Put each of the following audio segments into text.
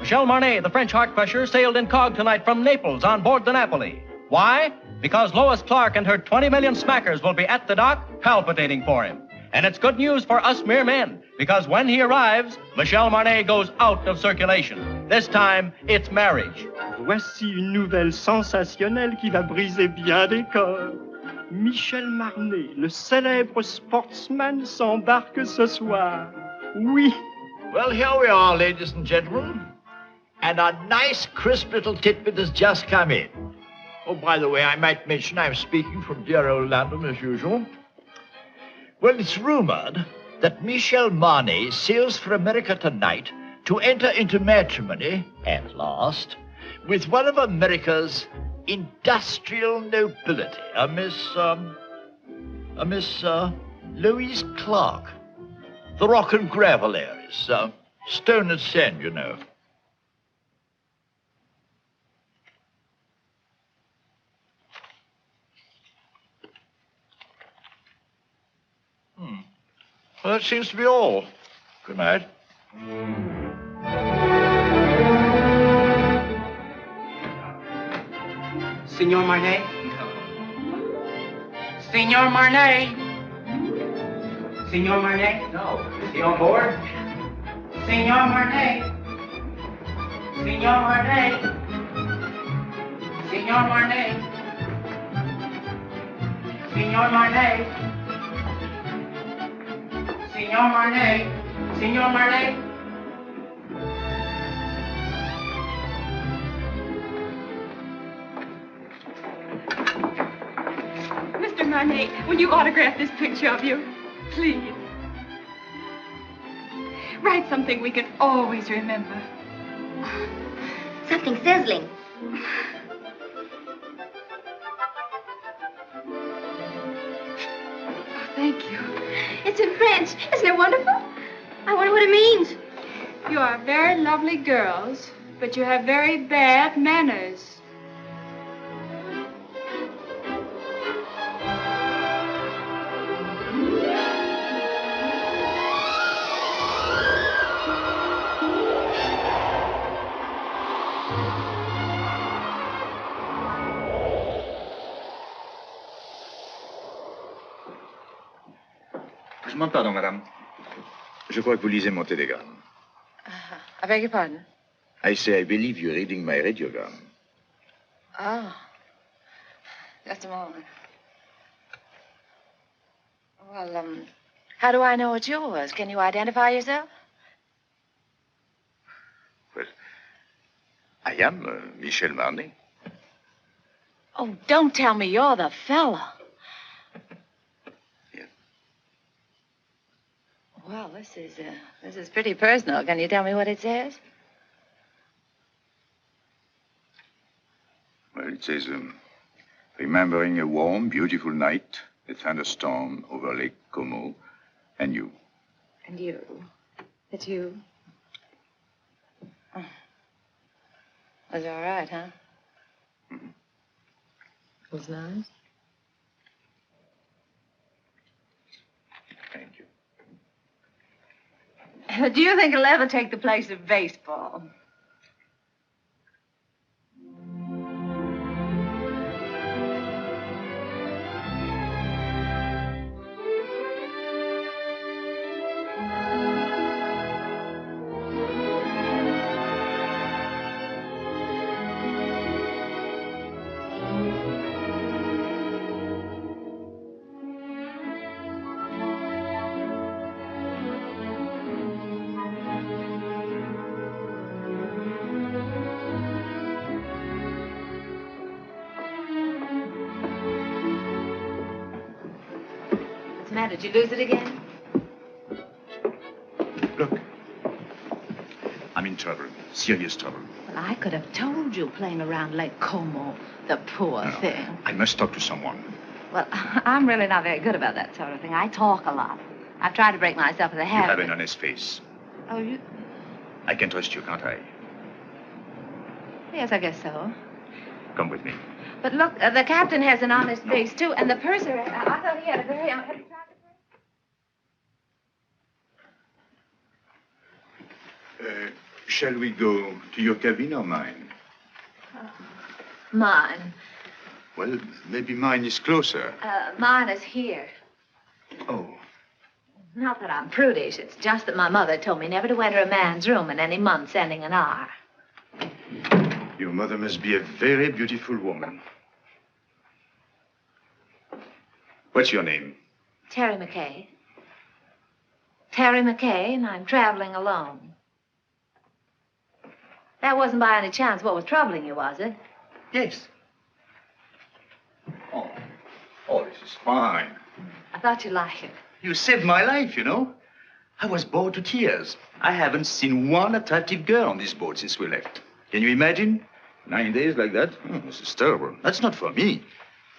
Michel Marnet, the French heart crusher, sailed incog tonight from Naples on board the Napoli. Why? Because Lois Clark and her 20 million smackers will be at the dock palpitating for him. And it's good news for us mere men, because when he arrives, Michel Marnet goes out of circulation. This time, it's marriage. Voici une nouvelle sensationnelle qui va briser bien des corps. Michel Marnet, le célèbre sportsman, s'embarque ce soir. Oui. Well, here we are, ladies and gentlemen. And a nice, crisp little tidbit has just come in. Oh, by the way, I might mention I'm speaking from dear old London as usual. Well, it's rumored that Michel Marnet sails for America tonight to enter into matrimony, at last, with one of America's industrial nobility, a Miss Louise Clark. The rock and gravel heiress, stone and sand, you know. Well, that seems to be all. Good night. Signor Marnet? Senor Marnet. Signor Marnet? No. Is he on board? Senor Marnet. Senor Marnet. Senor Marnet. Senor Marnet. Senor Marnet. Senor Marnet. Mr. Marnet, will you autograph this picture of you? Please. Write something we can always remember. Something sizzling. Thank you. It's in French. Isn't it wonderful? I wonder what it means. You are very lovely girls, but you have very bad manners. Je demande pardon, madame. Je crois que vous lisez mon télégramme. I beg your pardon? I say I believe you're reading my radiogram. Oh. Just a moment. Well, how do I know it's yours? Can you identify yourself? Well, I am Michel Marnet. Oh, don't tell me you're the fella. Yeah. Well, this is pretty personal. Can you tell me what it says? Well, it says, remembering a warm, beautiful night, a thunderstorm over Lake Como, and you. And you. It's you. Oh. Was all right, huh? Mm-hmm. It was nice. Thank you. Do you think it'll ever take the place of baseball? Did you lose it again? Look. I'm in trouble. Serious trouble. Well, I could have told you playing around Lake Como, the poor thing. I must talk to someone. Well, I'm really not very good about that sort of thing. I talk a lot. I've tried to break myself of the habit. You have an honest face. Oh, you... I can trust you, can't I? Yes, I guess so. Come with me. But look, the captain has an honest face, too, and the purser, I thought he had a very... Shall we go to your cabin or mine? Mine. Well, maybe mine is closer. Mine is here. Oh. Not that I'm prudish. It's just that my mother told me never to enter a man's room in any month ending in R. Your mother must be a very beautiful woman. What's your name? Terry McCay. Terry McCay, and I'm traveling alone. That wasn't by any chance what was troubling you, was it? Yes. Oh, this is fine. I thought you'd like it. You saved my life, you know. I was bored to tears. I haven't seen one attractive girl on this boat since we left. Can you imagine? 9 days like that? Oh, this is terrible. That's not for me.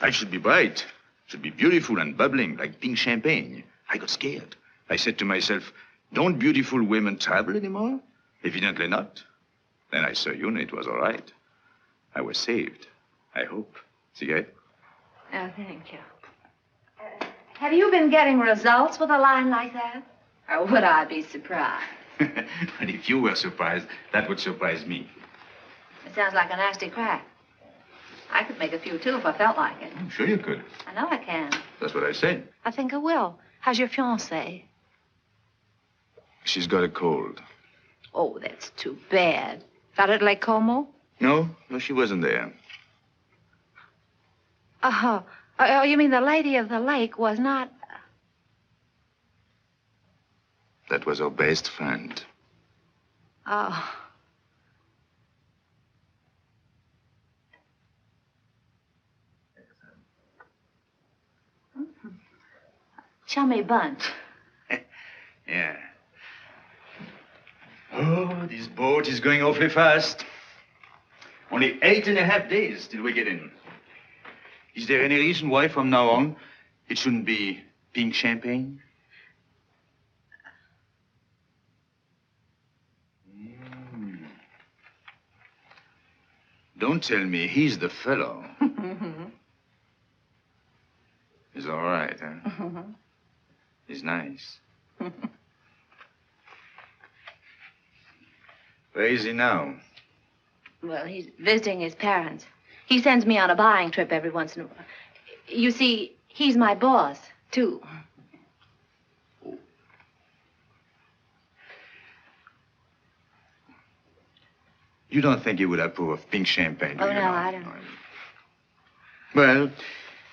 I should be bright. Should be beautiful and bubbling like pink champagne. I got scared. I said to myself, don't beautiful women travel anymore? Evidently not. Then I saw you and it was all right. I was saved. I hope. Cigarette? Oh, thank you. Have you been getting results with a line like that? Or would I be surprised? And if you were surprised, that would surprise me. It sounds like a nasty crack. I could make a few, too, if I felt like it. I'm sure you could. I know I can. That's what I said. I think I will. How's your fiancée? She's got a cold. Oh, that's too bad. Got it at Lake Como? No, she wasn't there. Oh, you mean the lady of the lake was not... That was her best friend. Oh. Chummy bunch. Yeah. Oh, this boat is going awfully fast. Only 8.5 days till we get in. Is there any reason why from now on it shouldn't be pink champagne? Don't tell me he's the fellow. He's all right, huh? He's nice. Where is he now? Well, he's visiting his parents. He sends me on a buying trip every once in a while. You see, he's my boss, too. You don't think he would approve of pink champagne, do Oh, you? no, I don't. Well,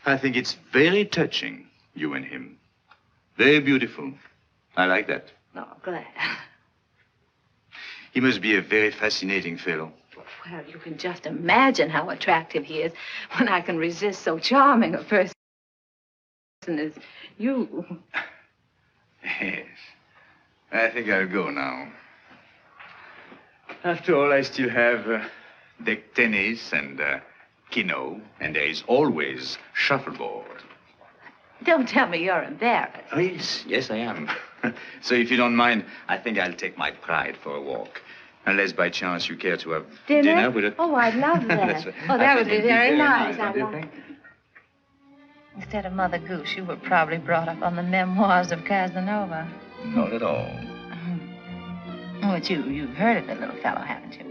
I think it's very touching, you and him. Very beautiful. I like that. Oh, glad. He must be a very fascinating fellow. Well, you can just imagine how attractive he is when I can resist so charming a person as you. Yes. I think I'll go now. After all, I still have deck tennis and keno, and there is always shuffleboard. Don't tell me you're embarrassed. Oh, yes, I am. So if you don't mind, I think I'll take my pride for a walk. Unless by chance you care to have dinner with it. Oh, I'd love that. Oh, that would be very nice. I'd like. Instead of Mother Goose, you were probably brought up on the memoirs of Casanova. Not at all. Oh, but you've heard of the little fellow, haven't you?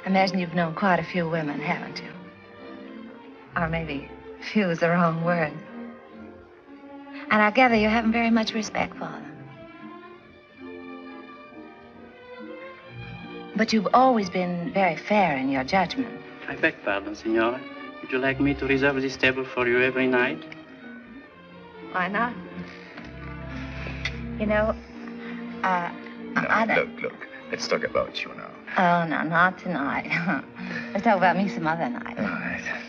I imagine you've known quite a few women, haven't you? Or maybe few is the wrong word. And I gather you haven't very much respect for them. But you've always been very fair in your judgment. I beg pardon, Signora. Would you like me to reserve this table for you every night? Why not? You know, Look. Let's talk about you now. Oh, no, not tonight. Let's talk about me some other night. All right.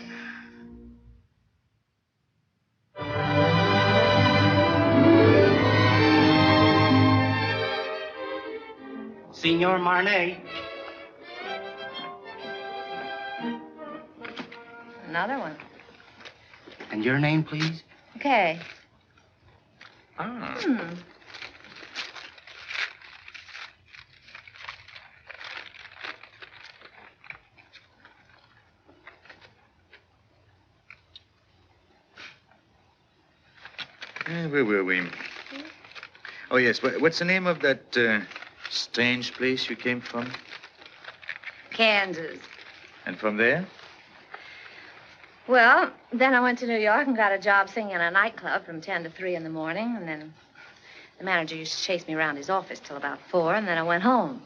Signor Marnay. Another one. And your name, please? Okay. Ah. Where were we? Oh, yes. What's the name of that strange place you came from? Kansas. And from there? Well, then I went to New York and got a job singing in a nightclub from 10 to 3 in the morning, and then the manager used to chase me around his office till about 4, and then I went home.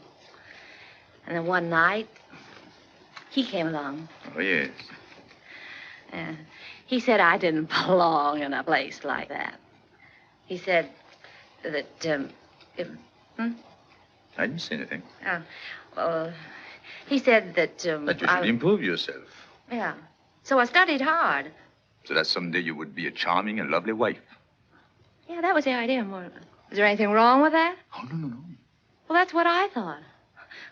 And then one night, he came along. Oh, yes. He said I didn't belong in a place like that. He said that, I didn't say anything. He said that, That you should improve yourself. Yeah. So I studied hard. So that someday you would be a charming and lovely wife. Yeah, that was the idea. Is there anything wrong with that? Oh, no. Well, that's what I thought.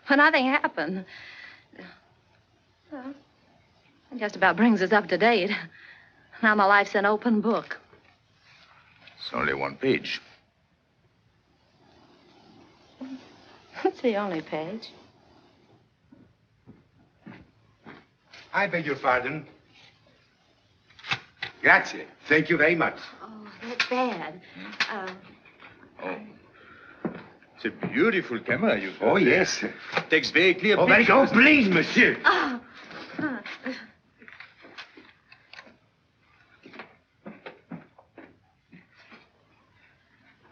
But nothing happened. Well, it just about brings us up to date. Now my life's an open book. It's only one page. It's the only page. I beg your pardon. Grazie. Thank you very much. Oh, that's bad. Oh. It's a beautiful camera you've got. Oh, yes. Takes very clear Oh, very pictures. good. Please, monsieur. Oh.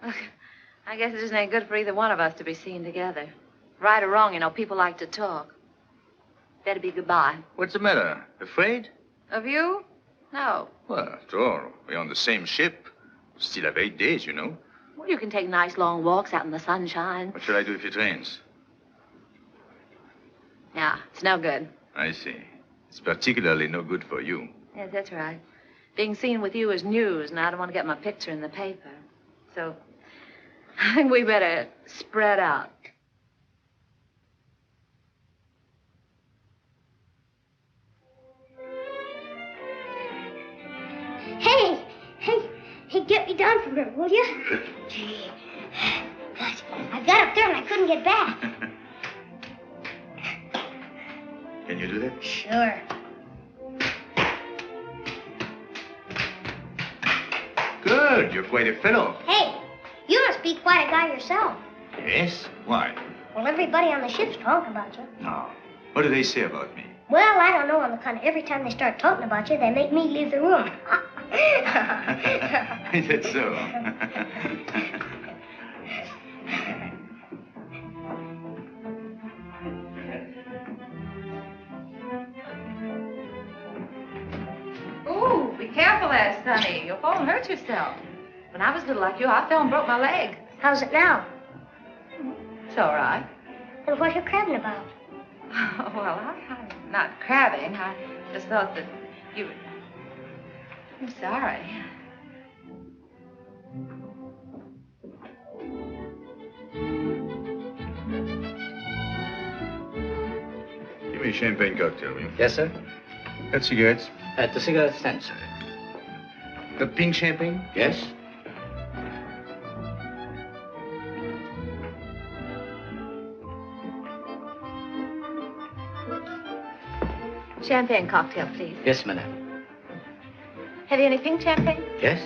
Look, I guess it just ain't good for either one of us to be seen together. Right or wrong, you know, people like to talk. Better be goodbye. What's the matter? Afraid? Of you? No. Well, after all, we're on the same ship. Still have 8 days, you know. Well, you can take nice long walks out in the sunshine. What shall I do if it rains? Yeah, it's no good. I see. It's particularly no good for you. Yes, that's right. Being seen with you is news, and I don't want to get my picture in the paper. So, I think we better spread out. Hey, get me down from here, will you? Gosh, I got up there and I couldn't get back. Can you do that? Sure. Good. You're quite a fellow. Hey, you must be quite a guy yourself. Yes? Why? Well, everybody on the ship's talking about you. No. What do they say about me? Well, I don't know on the kind of every time they start talking about you, they make me leave the room. Is that so? Ooh, be careful there, Sonny. You'll fall and hurt yourself. When I was little like you, I fell and broke my leg. How's it now? It's all right. And what are you crabbing about? Well, I'm not crabbing. I just thought that you... I'm sorry. Give me a champagne cocktail, will you? Yes, sir. Got cigarettes? At the cigarette stand, sir. The pink champagne? Yes? Champagne cocktail, please. Yes, madam. Have you any pink champagne? Yes?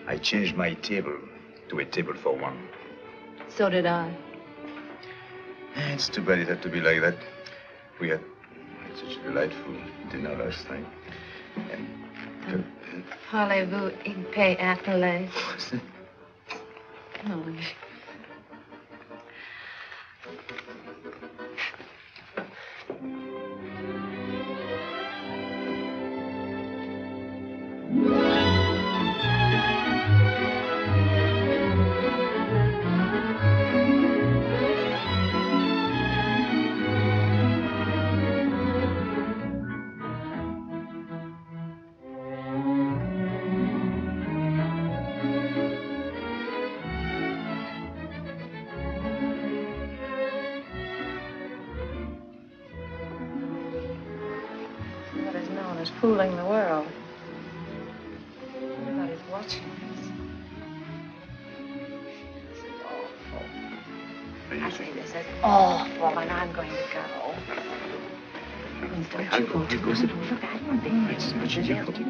I changed my table to a table for one. So did I. It's too bad it had to be like that. We had such a delightful dinner last night. And... Parlez-vous in paix appelé? Oh. is fooling the world. Everybody's watching us. This is awful. I say this is awful, and I'm going to go. Please don't you go to us. Look, I don't think it's much as they'll do.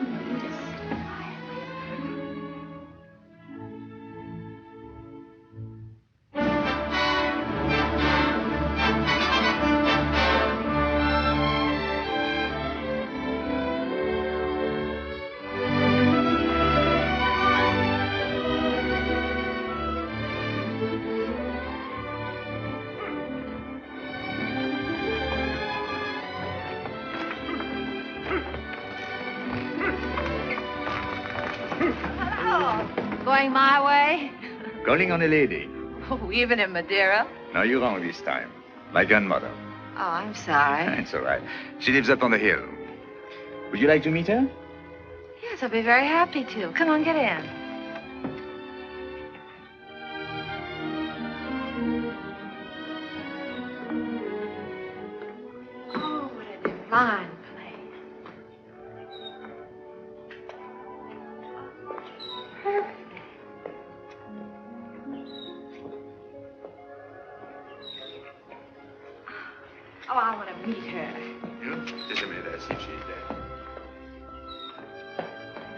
Going my way? Calling on a lady. Oh, even in Madeira? No, you're wrong this time. My grandmother. Oh, I'm sorry. It's all right. She lives up on the hill. Would you like to meet her? Yes, I'll be very happy to. Come on, get in. Oh, what a divine place. Perfect. Oh, I want to meet her. You? Just a minute, I'll see if she's there.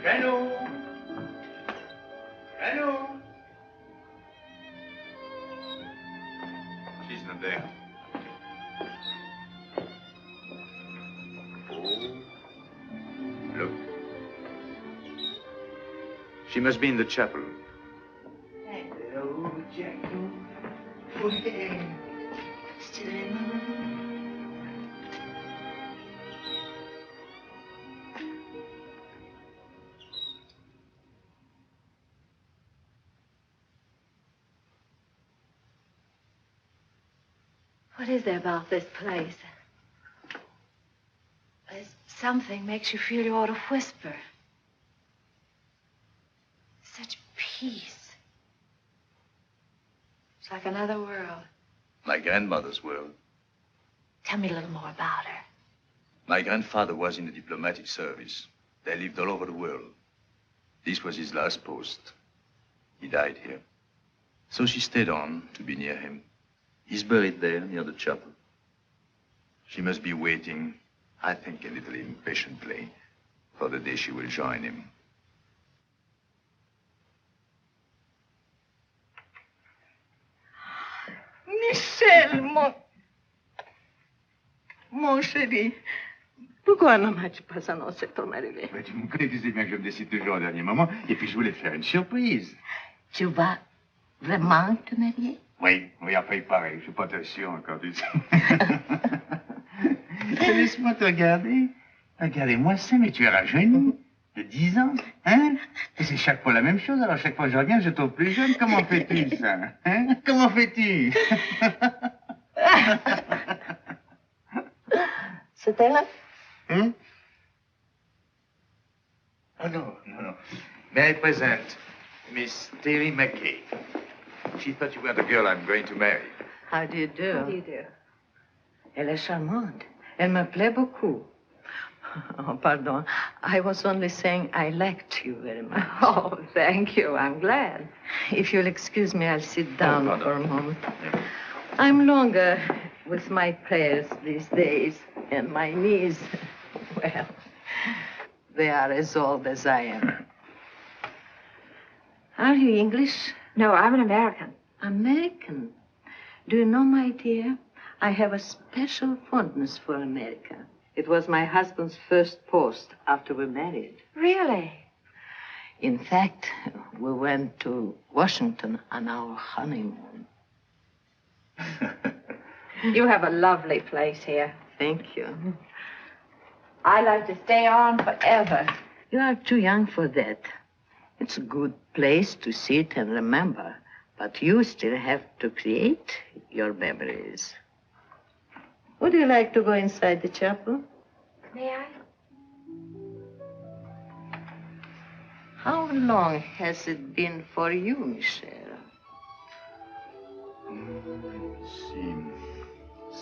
Hello? Hello? She's not there. Oh. Look. She must be in the chapel. Hello, Jacko. Still in my room. What is there about this place? There's something makes you feel you ought to whisper. Such peace. It's like another world. My grandmother's world. Tell me a little more about her. My grandfather was in the diplomatic service. They lived all over the world. This was his last post. He died here. So she stayed on to be near him. He's buried there, near the chapel. She must be waiting, I think a little impatiently, for the day she will join him. Michel, mon chéri, pourquoi ne m'as-tu pas annoncé ton arrivée? Tu me connais, tu sais bien que je me décide toujours au dernier moment, et puis je voulais te faire une surprise. Tu vas vraiment te marier? Oui, enfin, il paraît, je suis pas très sûr encore du tout. Laisse-moi te regarder. Regardez-moi ça, mais tu es rajeuni. De 10 ans, hein? Et c'est chaque fois la même chose, alors chaque fois que je reviens, je trouve plus jeune. Comment fais-tu, ça? Hein? Comment fais-tu? C'était là? Hmm? Oh, no. May I present Miss Terry McCarey? She thought you were the girl I'm going to marry. How do you do? How do you do? Elle est charmante. Elle me plaît beaucoup. Oh, pardon. I was only saying I liked you very much. Oh, thank you. I'm glad. If you'll excuse me, I'll sit down pardon. for a moment. I'm longer with my prayers these days, and my knees, well, they are as old as I am. Are you English? No, I'm an American. American? Do you know, my dear, I have a special fondness for America. It was my husband's first post after we married. Really? In fact, we went to Washington on our honeymoon. You have a lovely place here. Thank you. I'd like to stay on forever. You are too young for that. It's a good place to sit and remember, but you still have to create your memories. Would you like to go inside the chapel? May I? How long has it been for you, Michel? Let's see.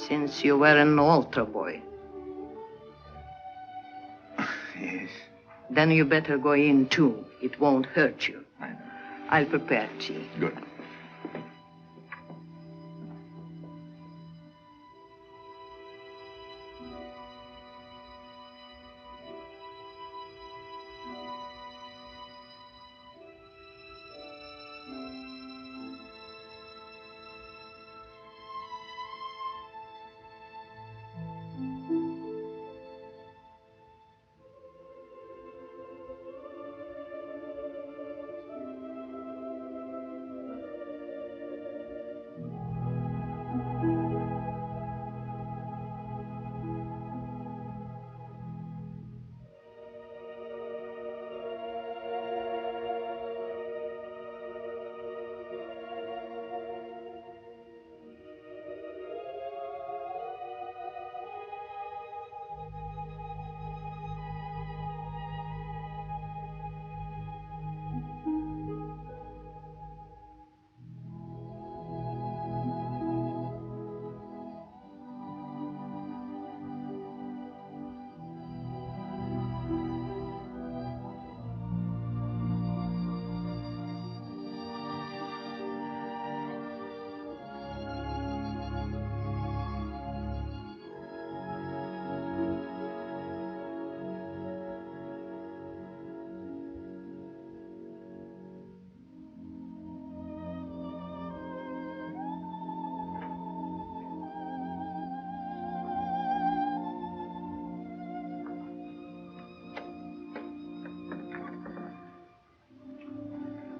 Since you were an altar boy. Then you better go in, too. It won't hurt you. I know. I'll prepare tea. Good.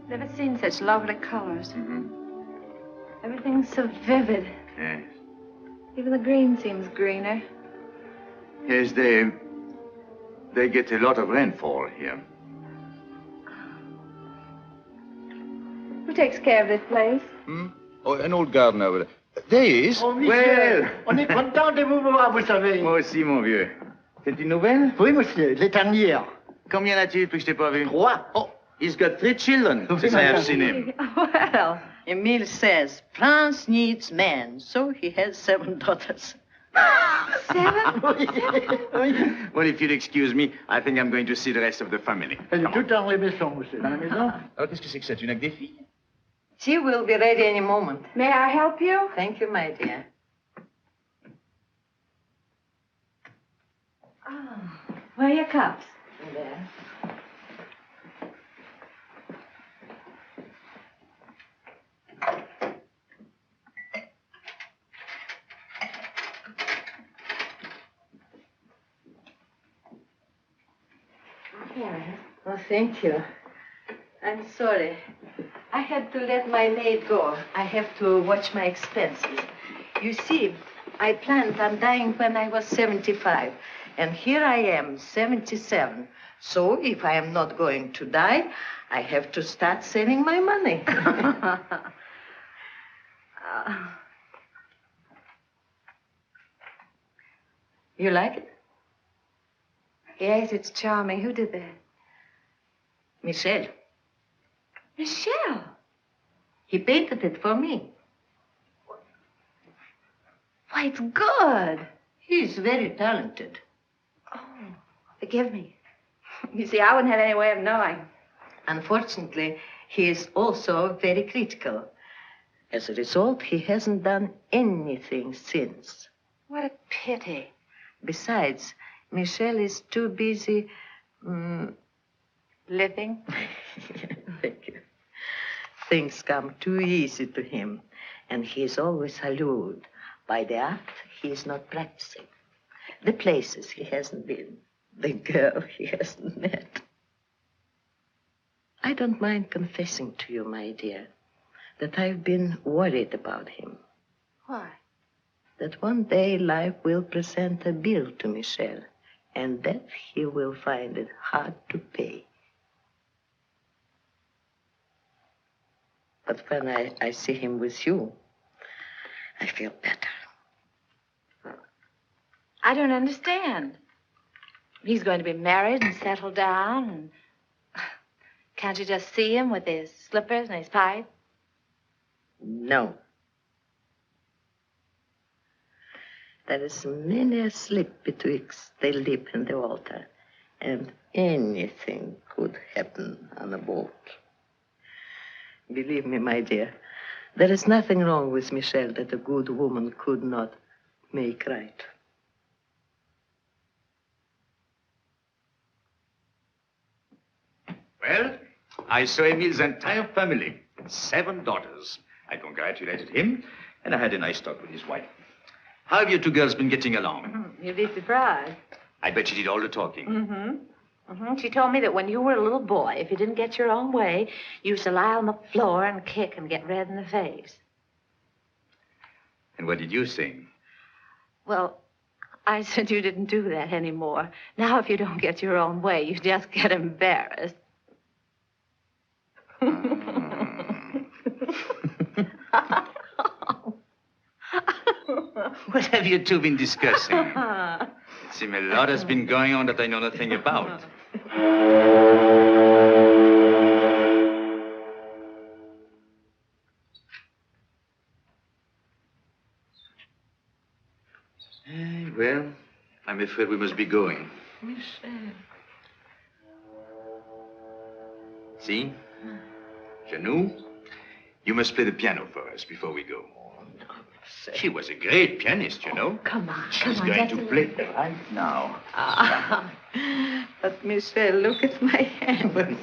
Never seen such lovely colors. Everything's so vivid. Yes. Even the green seems greener. Yes, they get a lot of rainfall here. Who takes care of this place? Oh, an old gardener over there. There he is. Oh, monsieur, Well. on est content de vous voir, vous savez. Moi aussi, mon vieux. C'est une nouvelle? Oui, monsieur, les dernières. Combien as-tu depuis que je t'ai pas vu? 3. Oh, he's got 3 children since I have seen him. Well, Emile says France needs men, so he has 7 daughters. 7? Well, if you'll excuse me, I think I'm going to see the rest of the family. Elle est toute dans les maisons, monsieur. Dans la maison? Alors, qu'est-ce que c'est que ça? Tu n'as que des filles? She will be ready any moment. May I help you? Thank you, my dear. Oh, where are your cups? There. Oh, thank you. I'm sorry. I had to let my maid go. I have to watch my expenses. You see, I planned on dying when I was 75. And here I am, 77. So if I am not going to die, I have to start saving my money. You like it? Yes, it's charming. Who did that? Michel. Michelle. He painted it for me. Why, it's good. He's very talented. Oh, forgive me. You see, I wouldn't have any way of knowing. Unfortunately, he is also very critical. As a result, he hasn't done anything since. What a pity. Besides, Michel is too busy living. Thank you. Things come too easy to him, and he is always allured by the art he is not practicing, the places he hasn't been, the girl he hasn't met. I don't mind confessing to you, my dear, that I've been worried about him. Why? That one day life will present a bill to Michel, and that he will find it hard to pay. But when I see him with you, I feel better. I don't understand. He's going to be married and settled down, and can't you just see him with his slippers and his pipe? No. There is many a slip betwixt the lip and the altar, and Anything could happen on a boat. Believe me, my dear, there is nothing wrong with Michelle that a good woman could not make right. Well, I saw Emile's entire family, 7 daughters. I congratulated him, and I had a nice talk with his wife. How have you two girls been getting along? You'd be surprised. I bet she did all the talking. She told me that when you were a little boy, if you didn't get your own way, you used to lie on the floor and kick and get red in the face. And what did you sing? Well, I said you didn't do that anymore. Now, if you don't get your own way, you just get embarrassed. What have you two been discussing? It seems a lot has been going on that I know nothing about. Well, I'm afraid we must be going. Michel. See? Janou, you must play the piano for us before we go. She was a great pianist, you know. Come on, She's going to play right now. But, Michel, look at my hands.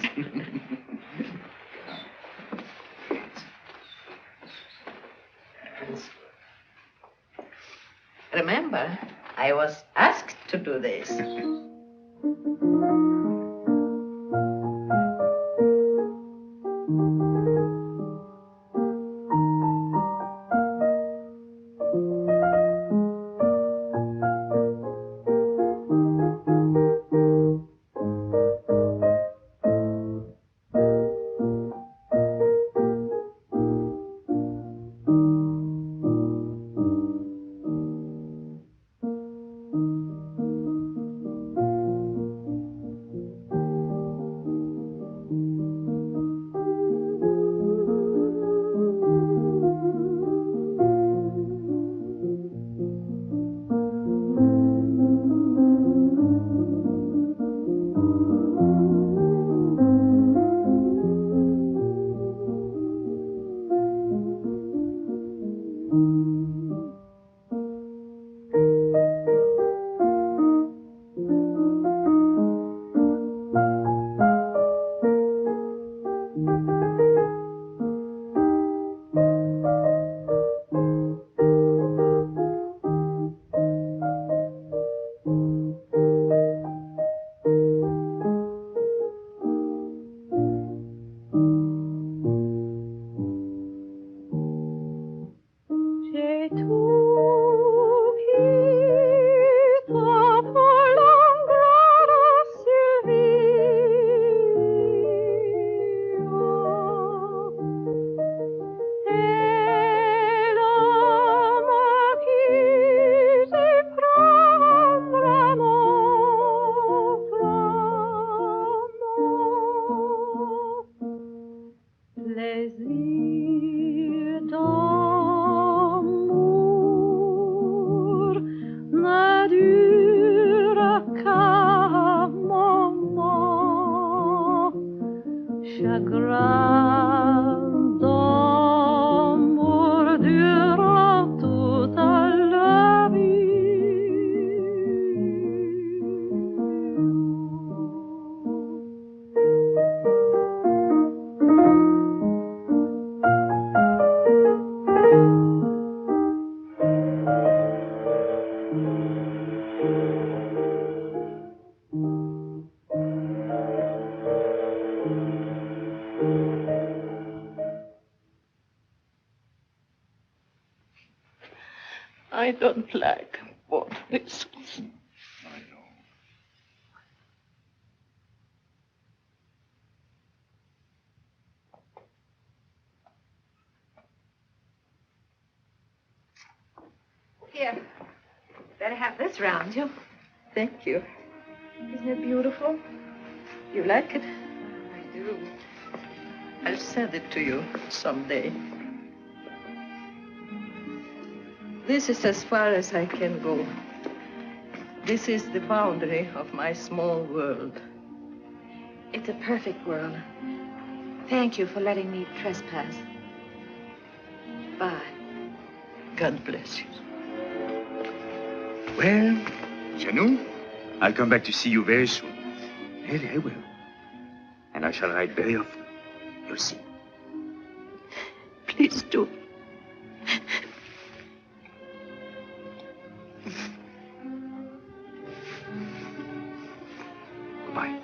Remember, I was asked to do this. I don't like both whistles. I know. Here, better have this round you. Thank you. Isn't it beautiful? You like it? I do. I'll send it to you someday. This is as far as I can go. This is the boundary of my small world. It's a perfect world. Thank you for letting me trespass. Bye. God bless you. Well, Janou, I'll come back to see you very soon. Really, I will. And I shall write very often. You'll see. Please do. Goodbye.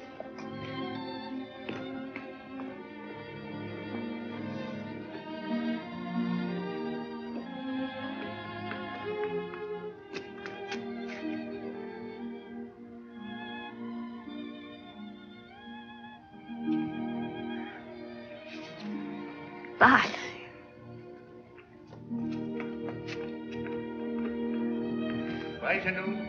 Bye. Bye, Janou.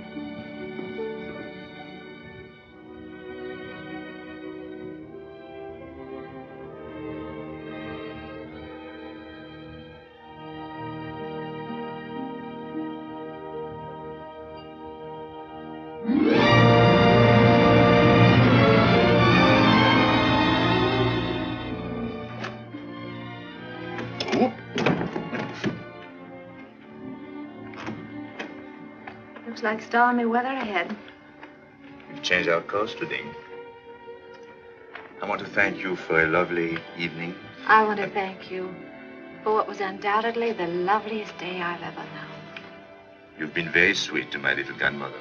Looks like stormy weather ahead. We've changed our course today. I want to thank you for a lovely evening. I want to thank you for what was undoubtedly the loveliest day I've ever known. You've been very sweet to my little grandmother.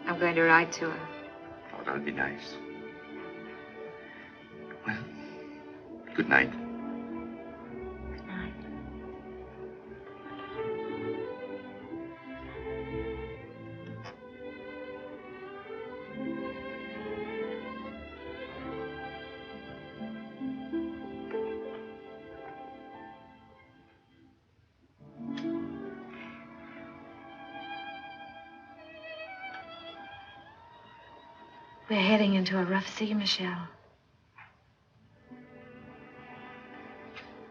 I'm going to write to her. Oh, that'll be nice. Well, good night. Good night. We're heading into a rough sea, Michelle.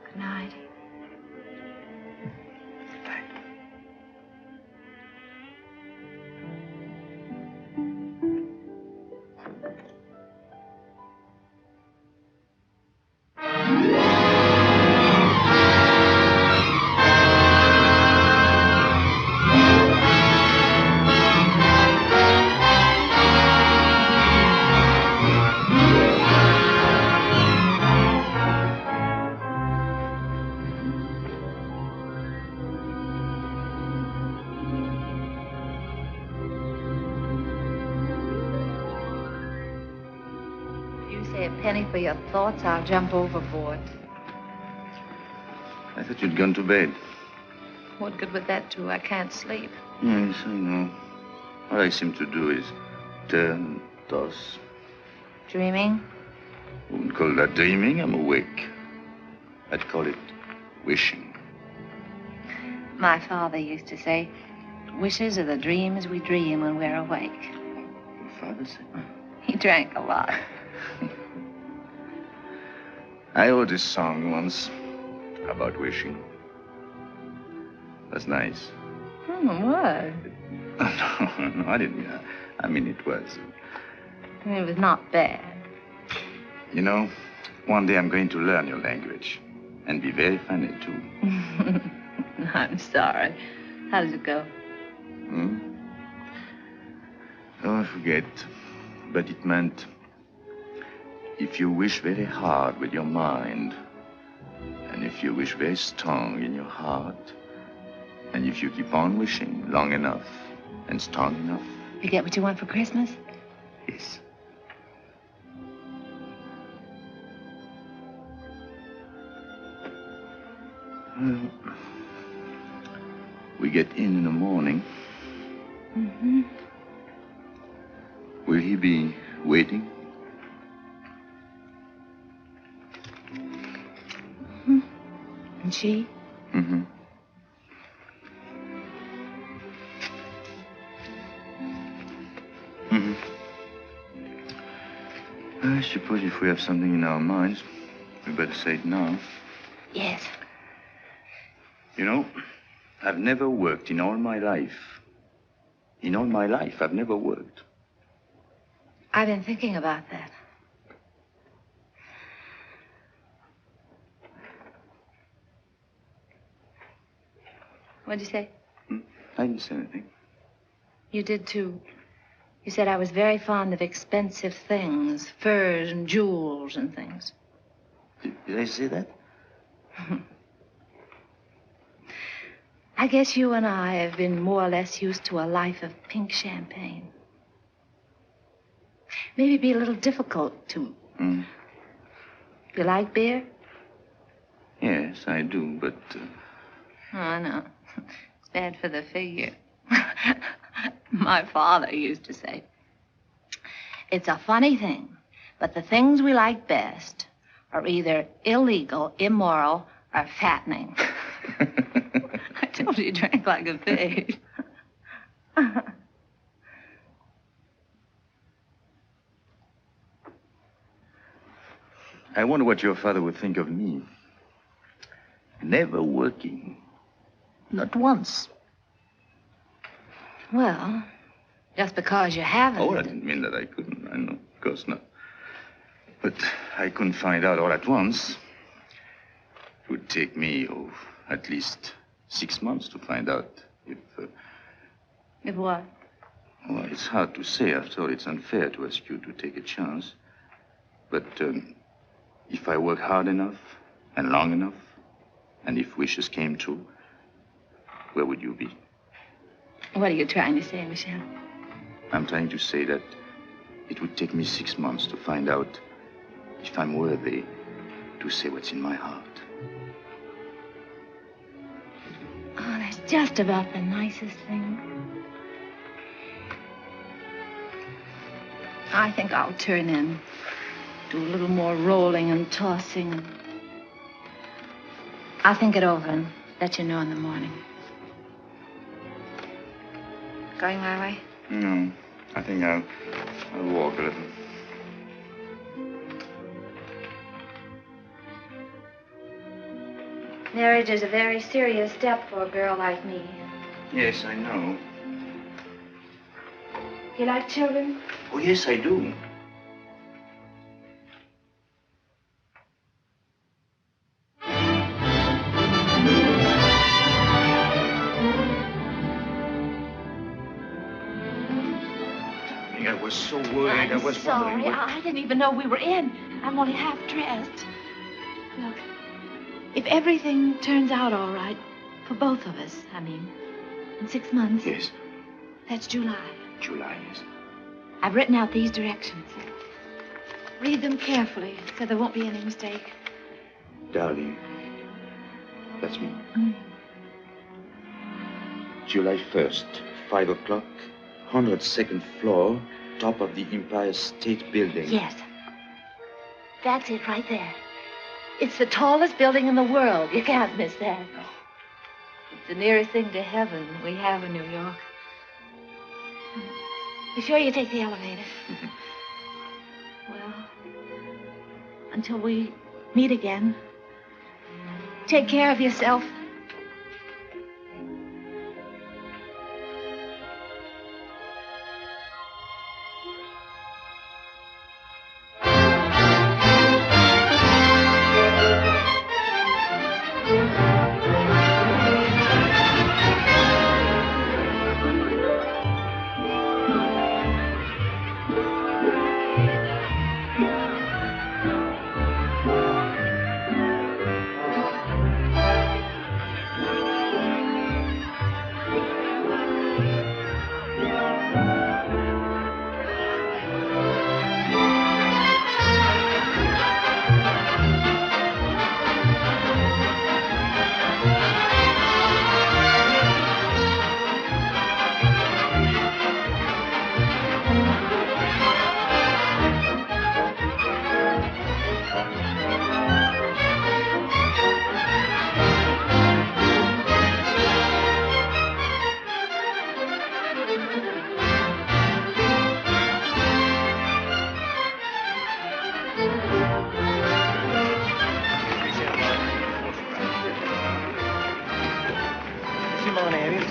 Good night. Good night. A penny for your thoughts, I'll jump overboard. I thought you'd gone to bed. What good would that do? I can't sleep. Yes, I know. All I seem to do is turn, toss. Dreaming? I wouldn't call that dreaming. I'm awake. I'd call it wishing. My father used to say, wishes are the dreams we dream when we're awake. Your father said? He drank a lot. I wrote a song once about wishing. That's nice. What? No, I didn't. I mean, it was. It was not bad. You know, one day I'm going to learn your language and be very funny, too. I'm sorry. How does it go? Oh, I forget. But it meant if you wish very hard with your mind, and if you wish very strong in your heart, and if you keep on wishing long enough and strong enough. You get what you want for Christmas? Yes. Well, we get in the morning. Mm-hmm. Will he be waiting? Mm-hmm. And she? Mm-hmm. Mm-hmm. I suppose if we have something in our minds, we better say it now. Yes. You know, I've never worked in all my life. In all my life, I've never worked. I've been thinking about that. What'd you say? I didn't say anything. You did, too. You said I was very fond of expensive things, furs and jewels and things. Did I say that? I guess you and I have been more or less used to a life of pink champagne. Maybe be a little difficult to... You like beer? Yes, I do, but... Oh, no. It's bad for the figure. My father used to say, it's a funny thing, but the things we like best are either illegal, immoral, or fattening. I told you he drank like a pig. I wonder what your father would think of me. Never working. Not once. Well, just because you haven't. Oh, I didn't mean that I couldn't. I know, of course not. But I couldn't find out all at once. It would take me, at least 6 months to find out if... If what? Well, it's hard to say. After all, it's unfair to ask you to take a chance. But if I work hard enough and long enough, and if wishes came true, where would you be? What are you trying to say, Michel? I'm trying to say that it would take me 6 months to find out if I'm worthy to say what's in my heart. Oh, that's just about the nicest thing. I think I'll turn in, do a little more rolling and tossing. I'll think it over and let you know in the morning. Going my way? No, I think I'll walk a little. Marriage is a very serious step for a girl like me. Yes, I know. You like children? Oh, yes, I do. I was so worried. I was sorry. wondering... I didn't even know we were in. I'm only half dressed. Look, if everything turns out all right, for both of us, I mean, in 6 months. Yes. That's July. July, yes. I've written out these directions. Read them carefully so there won't be any mistake. Darling, that's me. July 1st, 5 o'clock, 102nd floor, top of the Empire State Building. Yes. That's it right there. It's the tallest building in the world. You can't miss that. No. It's the nearest thing to heaven we have in New York. Be sure you take the elevator. Well, until we meet again, take care of yourself.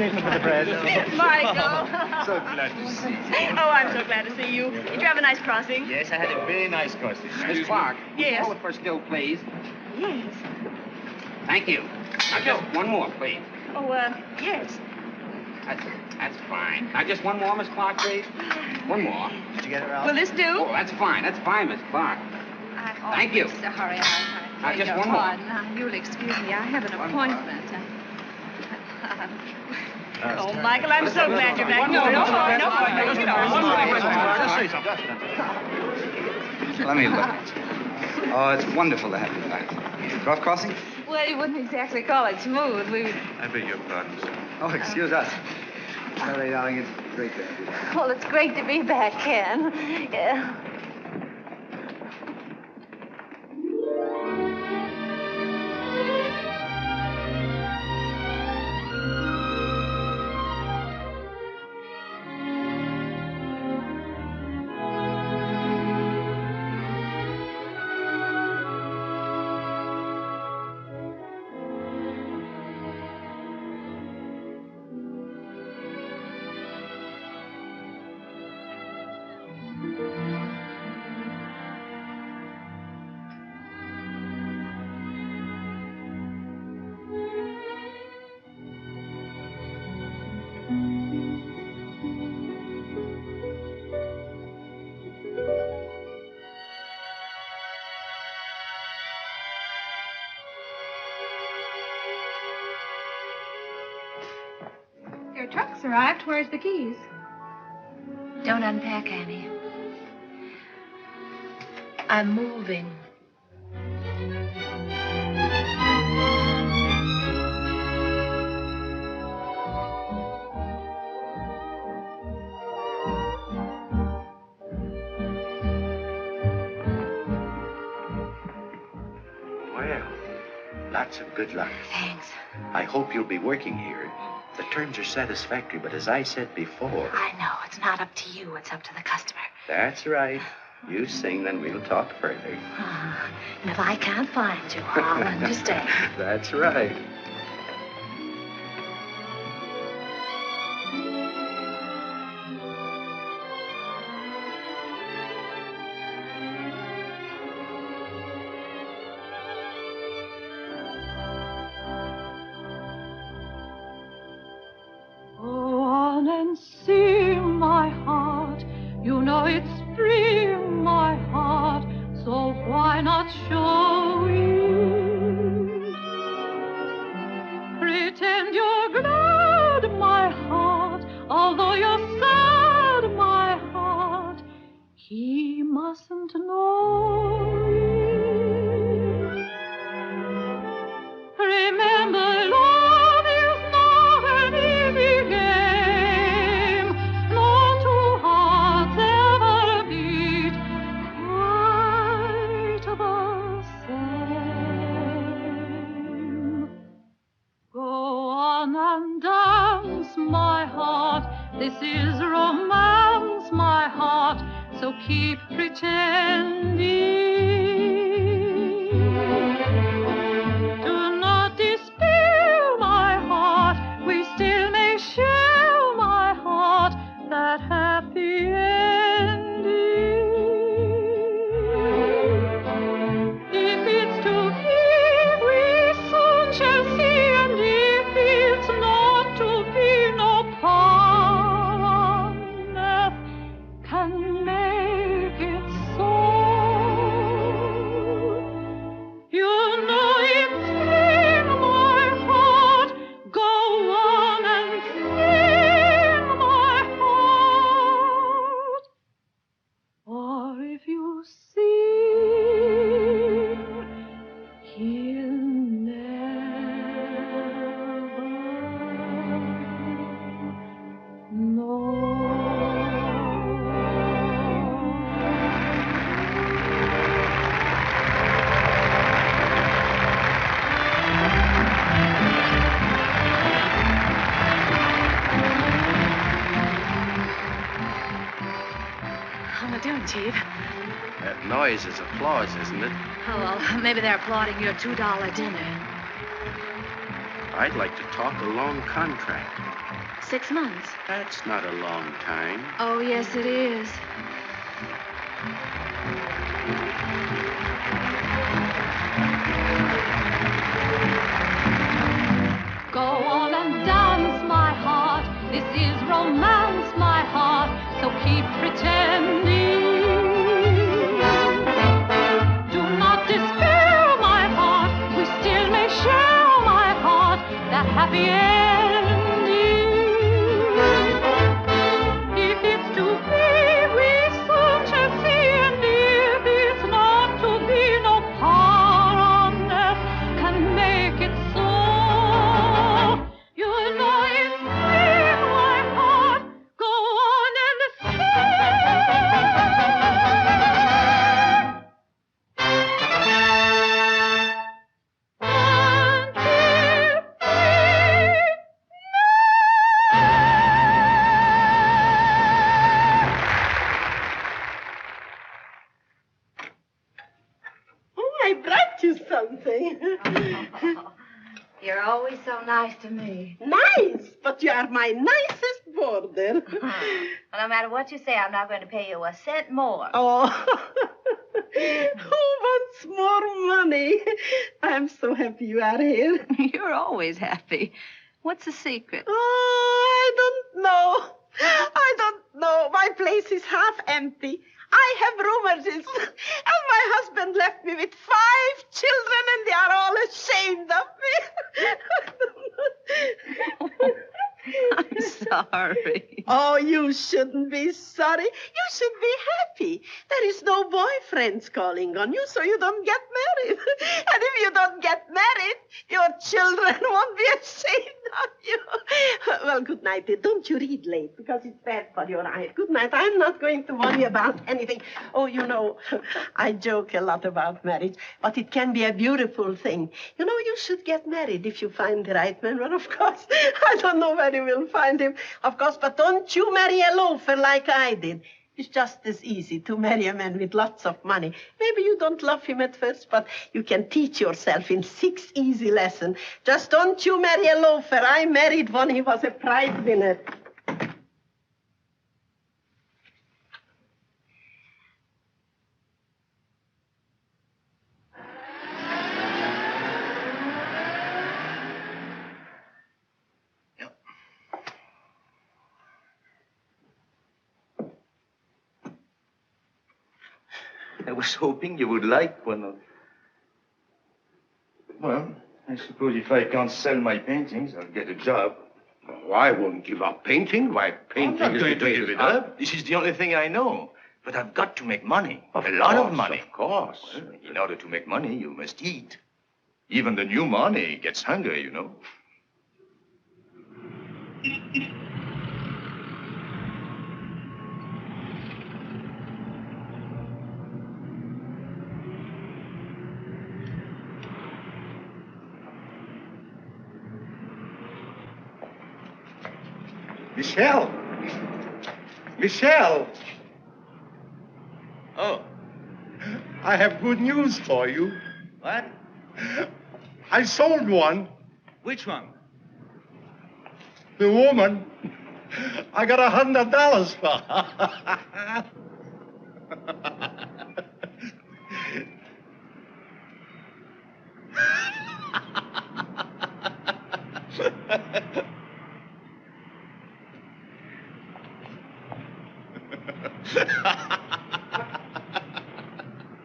For the bread. Michael. So glad to see you. Oh, I'm so glad to see you. Did you have a nice crossing? Yes, I had a very nice crossing. Miss Clark, Yes. call it for still, please. Yes. Thank you. Now, just one more, please. Oh, yes. That's fine. Now, just one more, Miss Clark, please. One more. Did you get it, Ralph? Will this do? Oh, that's fine. That's fine, Miss Clark. Thank you. Sorry, Now, just one more. Now, you'll excuse me. I have an appointment. Oh, Michael, I'm so glad you're back. No. Let me look. Oh, it's wonderful to have you back. Rough crossing? Well, you wouldn't exactly call it smooth. I beg your pardon, sir. Oh, excuse us. Sorry, darling, it's great to have you back. Well, it's great to be back, Ken. Yeah. Your truck's arrived. Where's the keys? Don't unpack, Annie. I'm moving. Well, lots of good luck. Thanks. I hope you'll be working here. The terms are satisfactory, but as I said before... I know. It's not up to you. It's up to the customer. That's right. You sing, then we'll talk further. And if I can't find you, I'll understand. That's right. Go on and sing, my heart. You know it's free, my heart. So why not show it? Pretend you're glad, my heart. Although you're sad, my heart. He mustn't know it. Remember, love is not an easy game. No two hearts ever beat quite the same. Go on and dance, my heart. This is romance, my heart. So keep pretending. Do not despair, my heart. We still may share, my heart, that happy ending. If it's to be, we soon shall see, and if it's not to be, no power on earth can make it so. You know it's in my heart. Go on and sing, my heart. Or if you sing, he'll never know. How am I doing, Chief? That noise is applause, isn't it? Oh, well, maybe they're applauding your $2 dinner. I'd like to talk a long contract. 6 months. That's not a long time. Oh, yes, it is. and dance, my heart. This is romance, my heart, so keep pretending. Do not despair, my heart, we still may share, my heart, that happy ending. If it's to be, we soon shall see, and if it's not to be, no power on earth can make it so. You know it's in my heart. Go on and I brought you something. You're always so nice to me. Nice, but you are my nicest boarder. Well, no matter what you say, I'm not going to pay you a cent more. Oh, who wants more money? I'm so happy you are here. You're always happy. What's the secret? Oh, I don't know. I don't know. My place is half empty. I have rheumatism, and my husband left me with 5 children, and they are all ashamed of me. I'm sorry. Oh, you shouldn't be sorry. You should be happy. There is no boyfriends calling on you, so you don't get married. And if you don't get married, your children won't be ashamed of you. Well, good night. Don't you read late, because it's bad for your eyes. Good night. I'm not going to worry about anything. Oh, you know, I joke a lot about marriage, but it can be a beautiful thing. You know, you should get married if you find the right man. Well, of course, I don't know where you will find him, of course, but don't you marry a loafer like I did. It's just as easy to marry a man with lots of money. Maybe you don't love him at first, but you can teach yourself in 6 easy lessons. Just don't you marry a loafer. I married one. He was a prize winner. I was hoping you would like one of... Well, I suppose if I can't sell my paintings, I'll get a job. Oh, I won't give up painting. Why, painting I'm not is going the to way give it to- up. This is the only thing I know. But I've got to make money. A lot of money. Of course. Well, in order to make money, you must eat. Even the new money gets hungry, you know. Michelle! Michelle! Oh. I have good news for you. What? I sold one. Which one? The woman. I got $100 for her.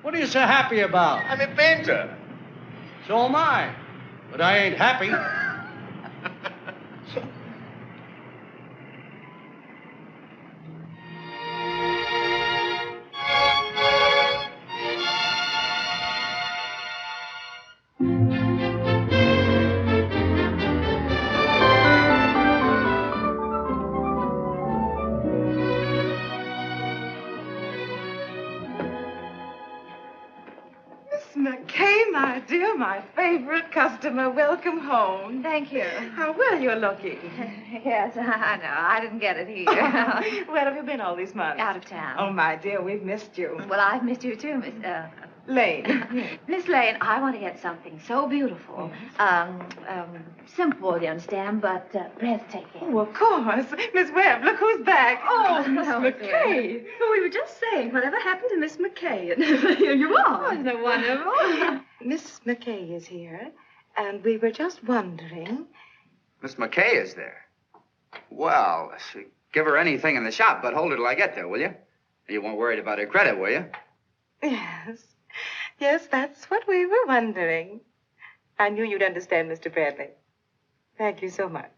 What are you so happy about? I'm a painter. So am I. But I ain't happy. McCay, my dear, my favorite customer. Welcome home. Thank you. How well you're looking. Yes, I know. I didn't get it here. Where have you been all these months? Out of town. Oh, my dear, we've missed you. Well, I've missed you too, Miss Lane. Miss Lane, I want to get something so beautiful. Simple, you understand, but breathtaking. Oh, of course. Miss Webb, look who's back. Oh, Miss hello, McCay. Oh, we were just saying, whatever happened to Miss McCay? And here you are. Oh, isn't it wonderful? Miss McCay is here, and we were just wondering Miss McCay is there. Well, give her anything in the shop, but hold her till I get there, will you? You weren't worried about her credit, were you? Yes. Yes, that's what we were wondering. I knew you'd understand, Mr. Bradley. Thank you so much.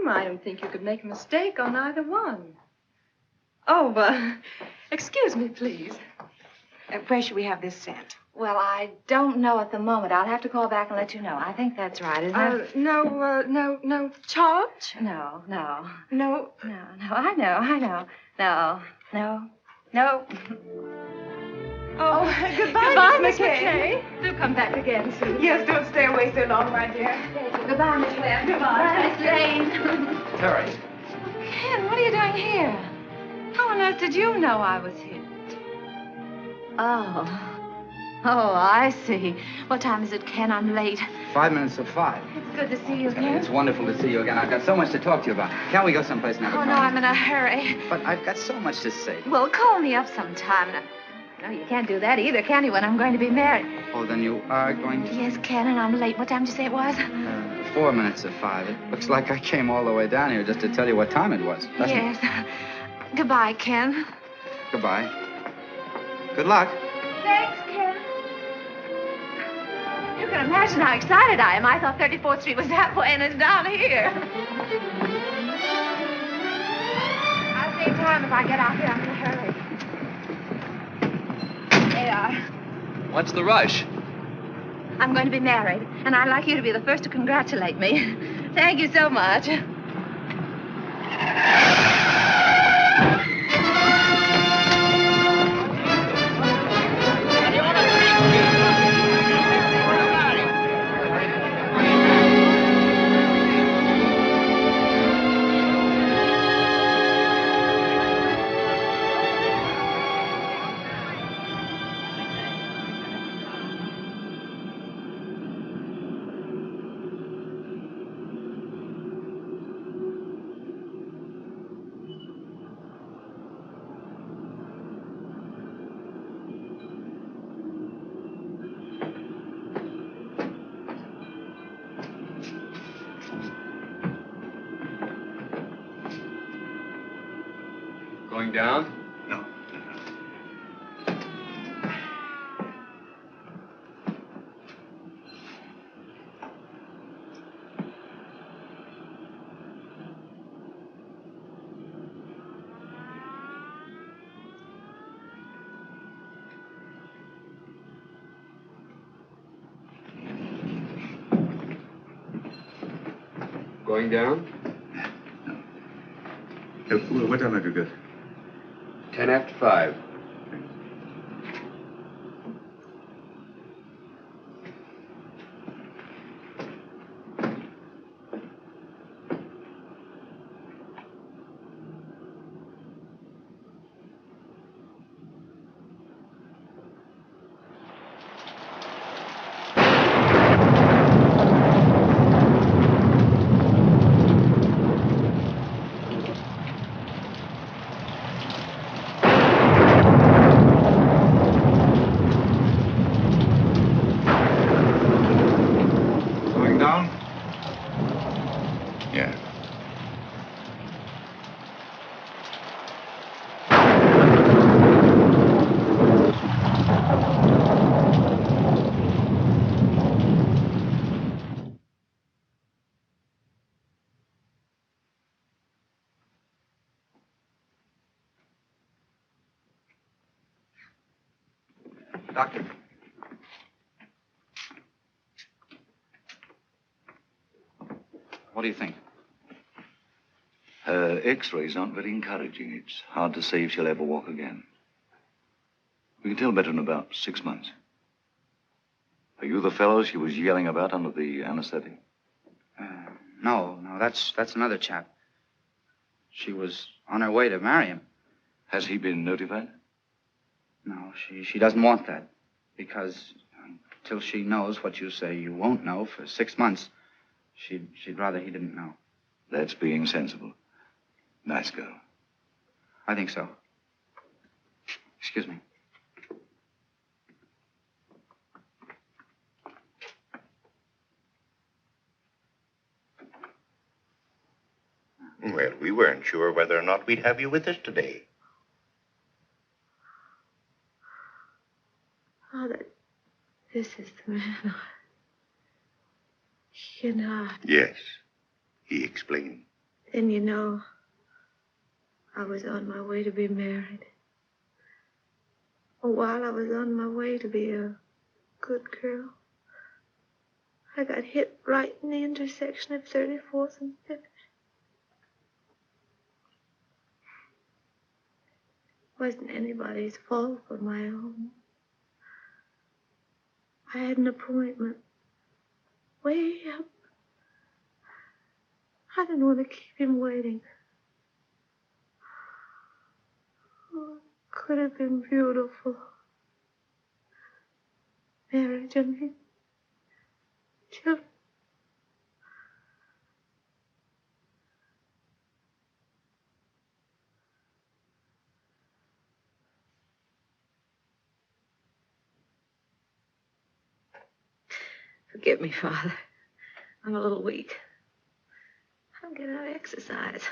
I don't think you could make a mistake on either one. Oh, excuse me, please. Where should we have this sent? Well, I don't know at the moment. I'll have to call back and let you know. I think that's right, isn't it? No charge? No. No? No, I know. No. Oh, goodbye, Miss McCay. Do come back again soon. Yes, don't stay away so long, my dear. Goodbye, Miss Webb. Goodbye, Miss Lane. Terry. Ken, what are you doing here? How on earth did you know I was here? Oh, I see. What time is it, Ken? I'm late. 5 minutes to 5. It's good to see you Terry, again. it's wonderful to see you again. I've got so much to talk to you about. Can't we go someplace now? Oh, no, I'm in a hurry. But I've got so much to say. Well, call me up sometime. No, you can't do that either, can you, when I'm going to be married? Oh, then you are going to? Yes, Ken, and I'm late. What time did you say it was? 4 minutes to 5. It looks like I came all the way down here just to tell you what time it was. Yes. Goodbye, Ken. Goodbye. Good luck. Thanks, Ken. You can imagine how excited I am. I thought 34th Street was that way, and it's down here. I'll save time if I get out here. I'm in a hurry. There you are. What's the rush? I'm going to be married, and I'd like you to be the first to congratulate me. Thank you so much. Going down? No. Going down? What time have you got? 10 after 5. Doctor. What do you think? Her X-rays aren't very encouraging. It's hard to say if she'll ever walk again. We can tell better in about 6 months. Are you the fellow she was yelling about under the anesthetic? No, that's another chap. She was on her way to marry him. Has he been notified? No, she doesn't want that. Because until she knows what you say you won't know for 6 months, she'd rather he didn't know. That's being sensible. Nice girl. I think so. Excuse me. Well, we weren't sure whether or not we'd have you with us today. Father, this is the man. You know. Yes, he explained. Then you know, I was on my way to be married. While I was on my way to be a good girl, I got hit right in the intersection of 34th and 5th. Wasn't anybody's fault but my own. I had an appointment way up. I didn't want to keep him waiting. Oh, it could have been beautiful. Marriage, I mean. Children. Forgive me, Father. I'm a little weak. I don't get enough exercise.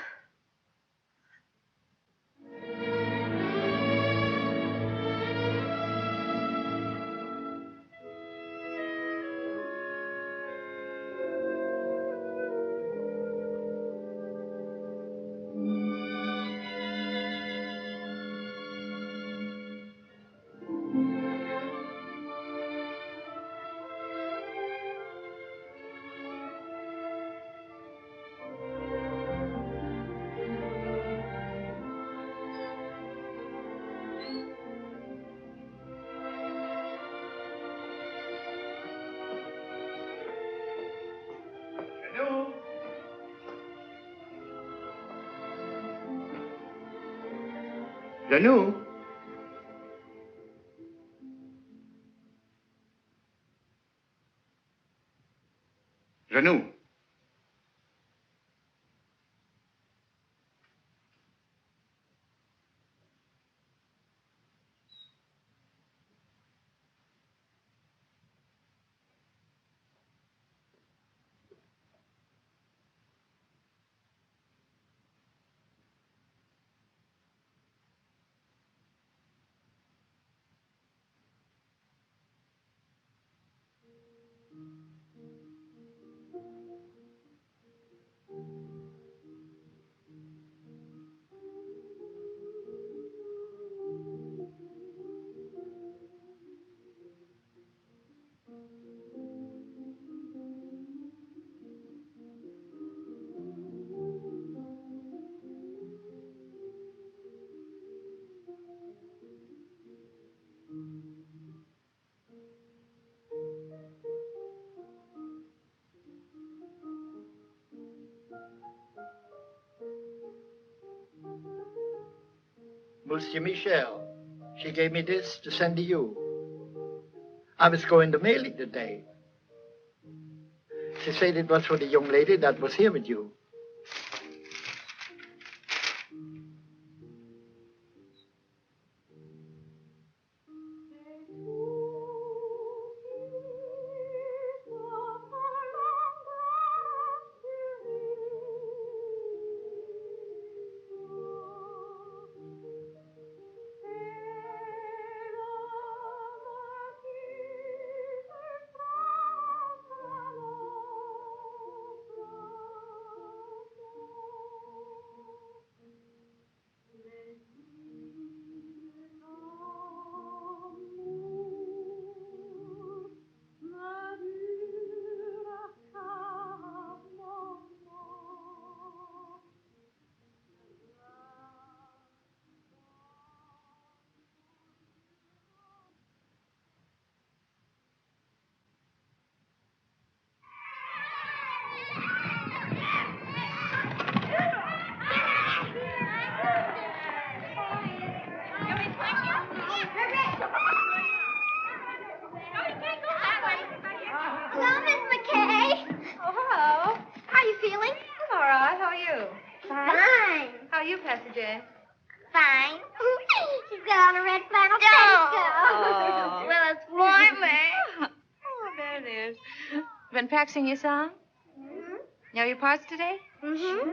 Janou? Janou? Monsieur Michel, she gave me this to send to you. I was going to mail it today. She said it was for the young lady that was here with you. Fine. She's got on a red flannel petticoat. Well, it's warmer. Oh, there it is. Been practicing your song? Mm-hmm. Know your parts today? Mm-hmm.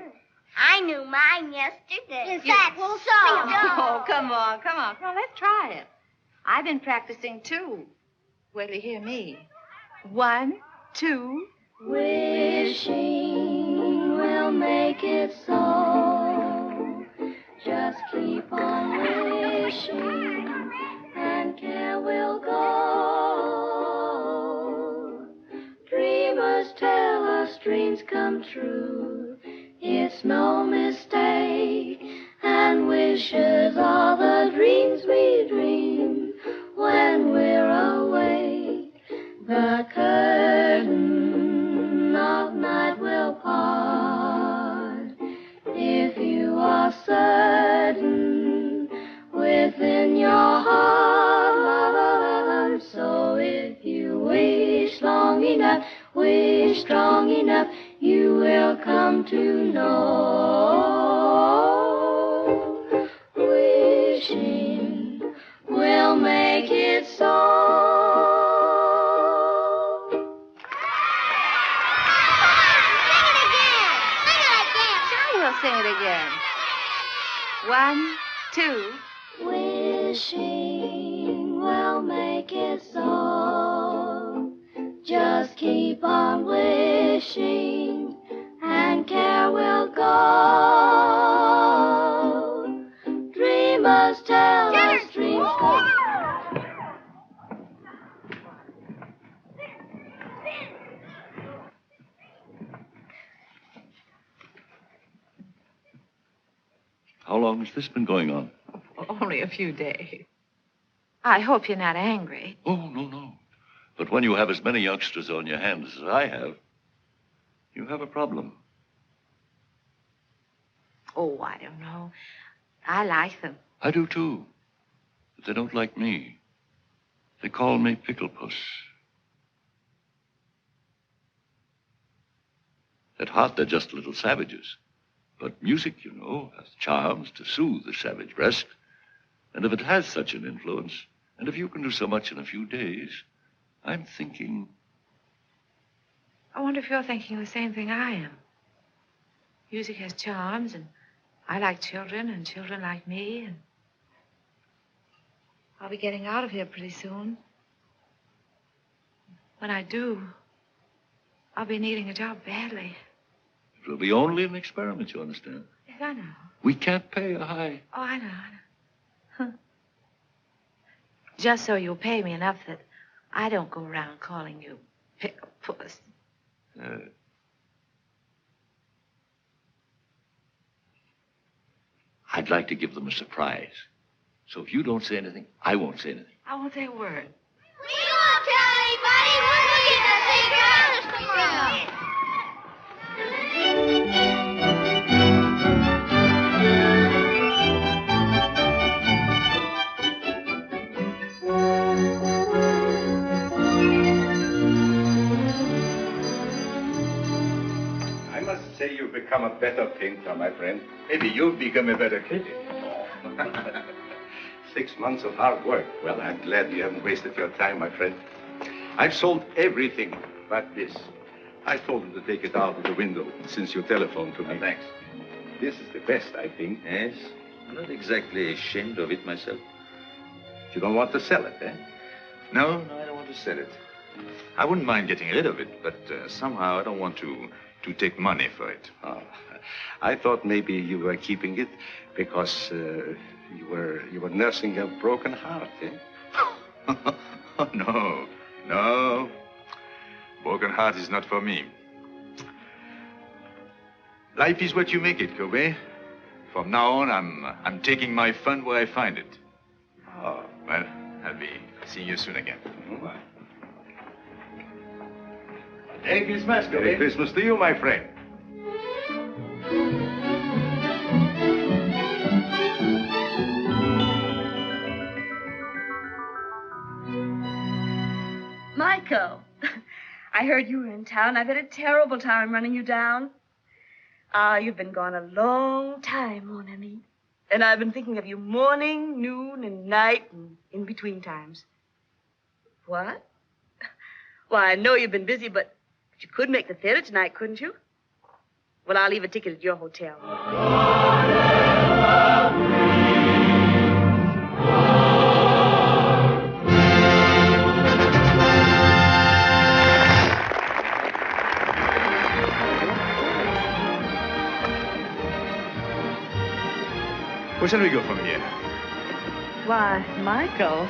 I knew mine yesterday. Is that so? Oh, come on. Let's try it. I've been practicing, too. Wait till you hear me. 1, 2. Wishing will make it so. Just keep on wishing, and care will go. Dreamers tell us dreams come true. It's no mistake, and wishes are the dreams we dream when we're awake. The curtain of night will part if you are certain within your heart. So if you wish strong enough, you will come to know. Wishing will make it so. Sing it again. 1, 2. Wishing will make it so. Just keep on wishing, and care will go. Dreamers tell us dreams come. How long has this been going on? Only a few days. I hope you're not angry. Oh, no. But when you have as many youngsters on your hands as I have, you have a problem. Oh, I don't know. I like them. I do, too. But they don't like me. They call me Pickle Puss. At heart, they're just little savages. But music, you know, has charms to soothe the savage breast. And if it has such an influence, and if you can do so much in a few days, I'm thinking... I wonder if you're thinking the same thing I am. Music has charms, and I like children, and children like me, and I'll be getting out of here pretty soon. When I do, I'll be needing a job badly. It will be only an experiment, you understand? Yes, I know. We can't pay a high... Oh, I know. Huh. Just so you'll pay me enough that I don't go around calling you Pickle Puss. I'd like to give them a surprise. So if you don't say anything, I won't say anything. I won't say a word. We won't tell anybody. We're going to get the secret honest tomorrow. I must say you've become a better painter, my friend. Maybe you've become a better critic. 6 months of hard work. Well, I'm glad you haven't wasted your time, my friend. I've sold everything but this. I told him to take it out of the window since you telephoned to me. Thanks. This is the best, I think. Yes? I'm not exactly ashamed of it myself. You don't want to sell it, eh? No, I don't want to sell it. I wouldn't mind getting rid of it, but somehow I don't want to take money for it. Oh, I thought maybe you were keeping it because you were nursing a broken heart, eh? Oh, no. Broken heart is not for me. Life is what you make it, Kobe. From now on, I'm taking my fun where I find it. Oh. Well, I'll be seeing you soon again. Mm-hmm. Bye. Merry Christmas, Kobe. Merry Christmas to you, my friend. Michael, I heard you were in town. I've had a terrible time running you down. You've been gone a long time, mon ami. And I've been thinking of you morning, noon, and night, and in between times. What? Well, I know you've been busy, but you could make the theater tonight, couldn't you? Well, I'll leave a ticket at your hotel. Where shall we go from here? Why, Michael,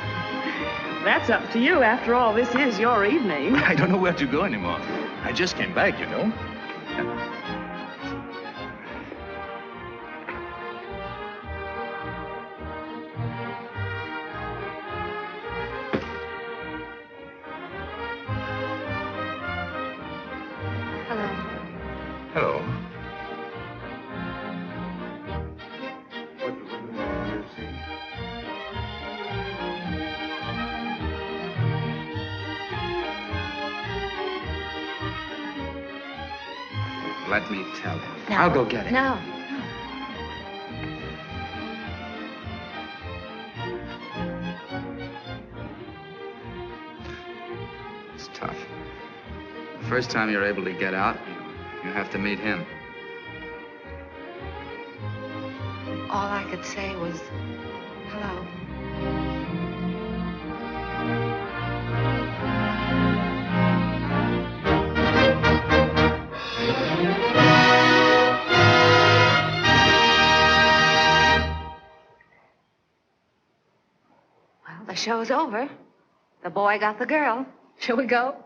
that's up to you. After all, this is your evening. I don't know where to go anymore. I just came back, you know. Hello. Let me tell him. No. I'll go get it. No. It's tough. The first time you're able to get out, you have to meet him. All I could say was, hello. Well, the show's over. The boy got the girl. Shall we go?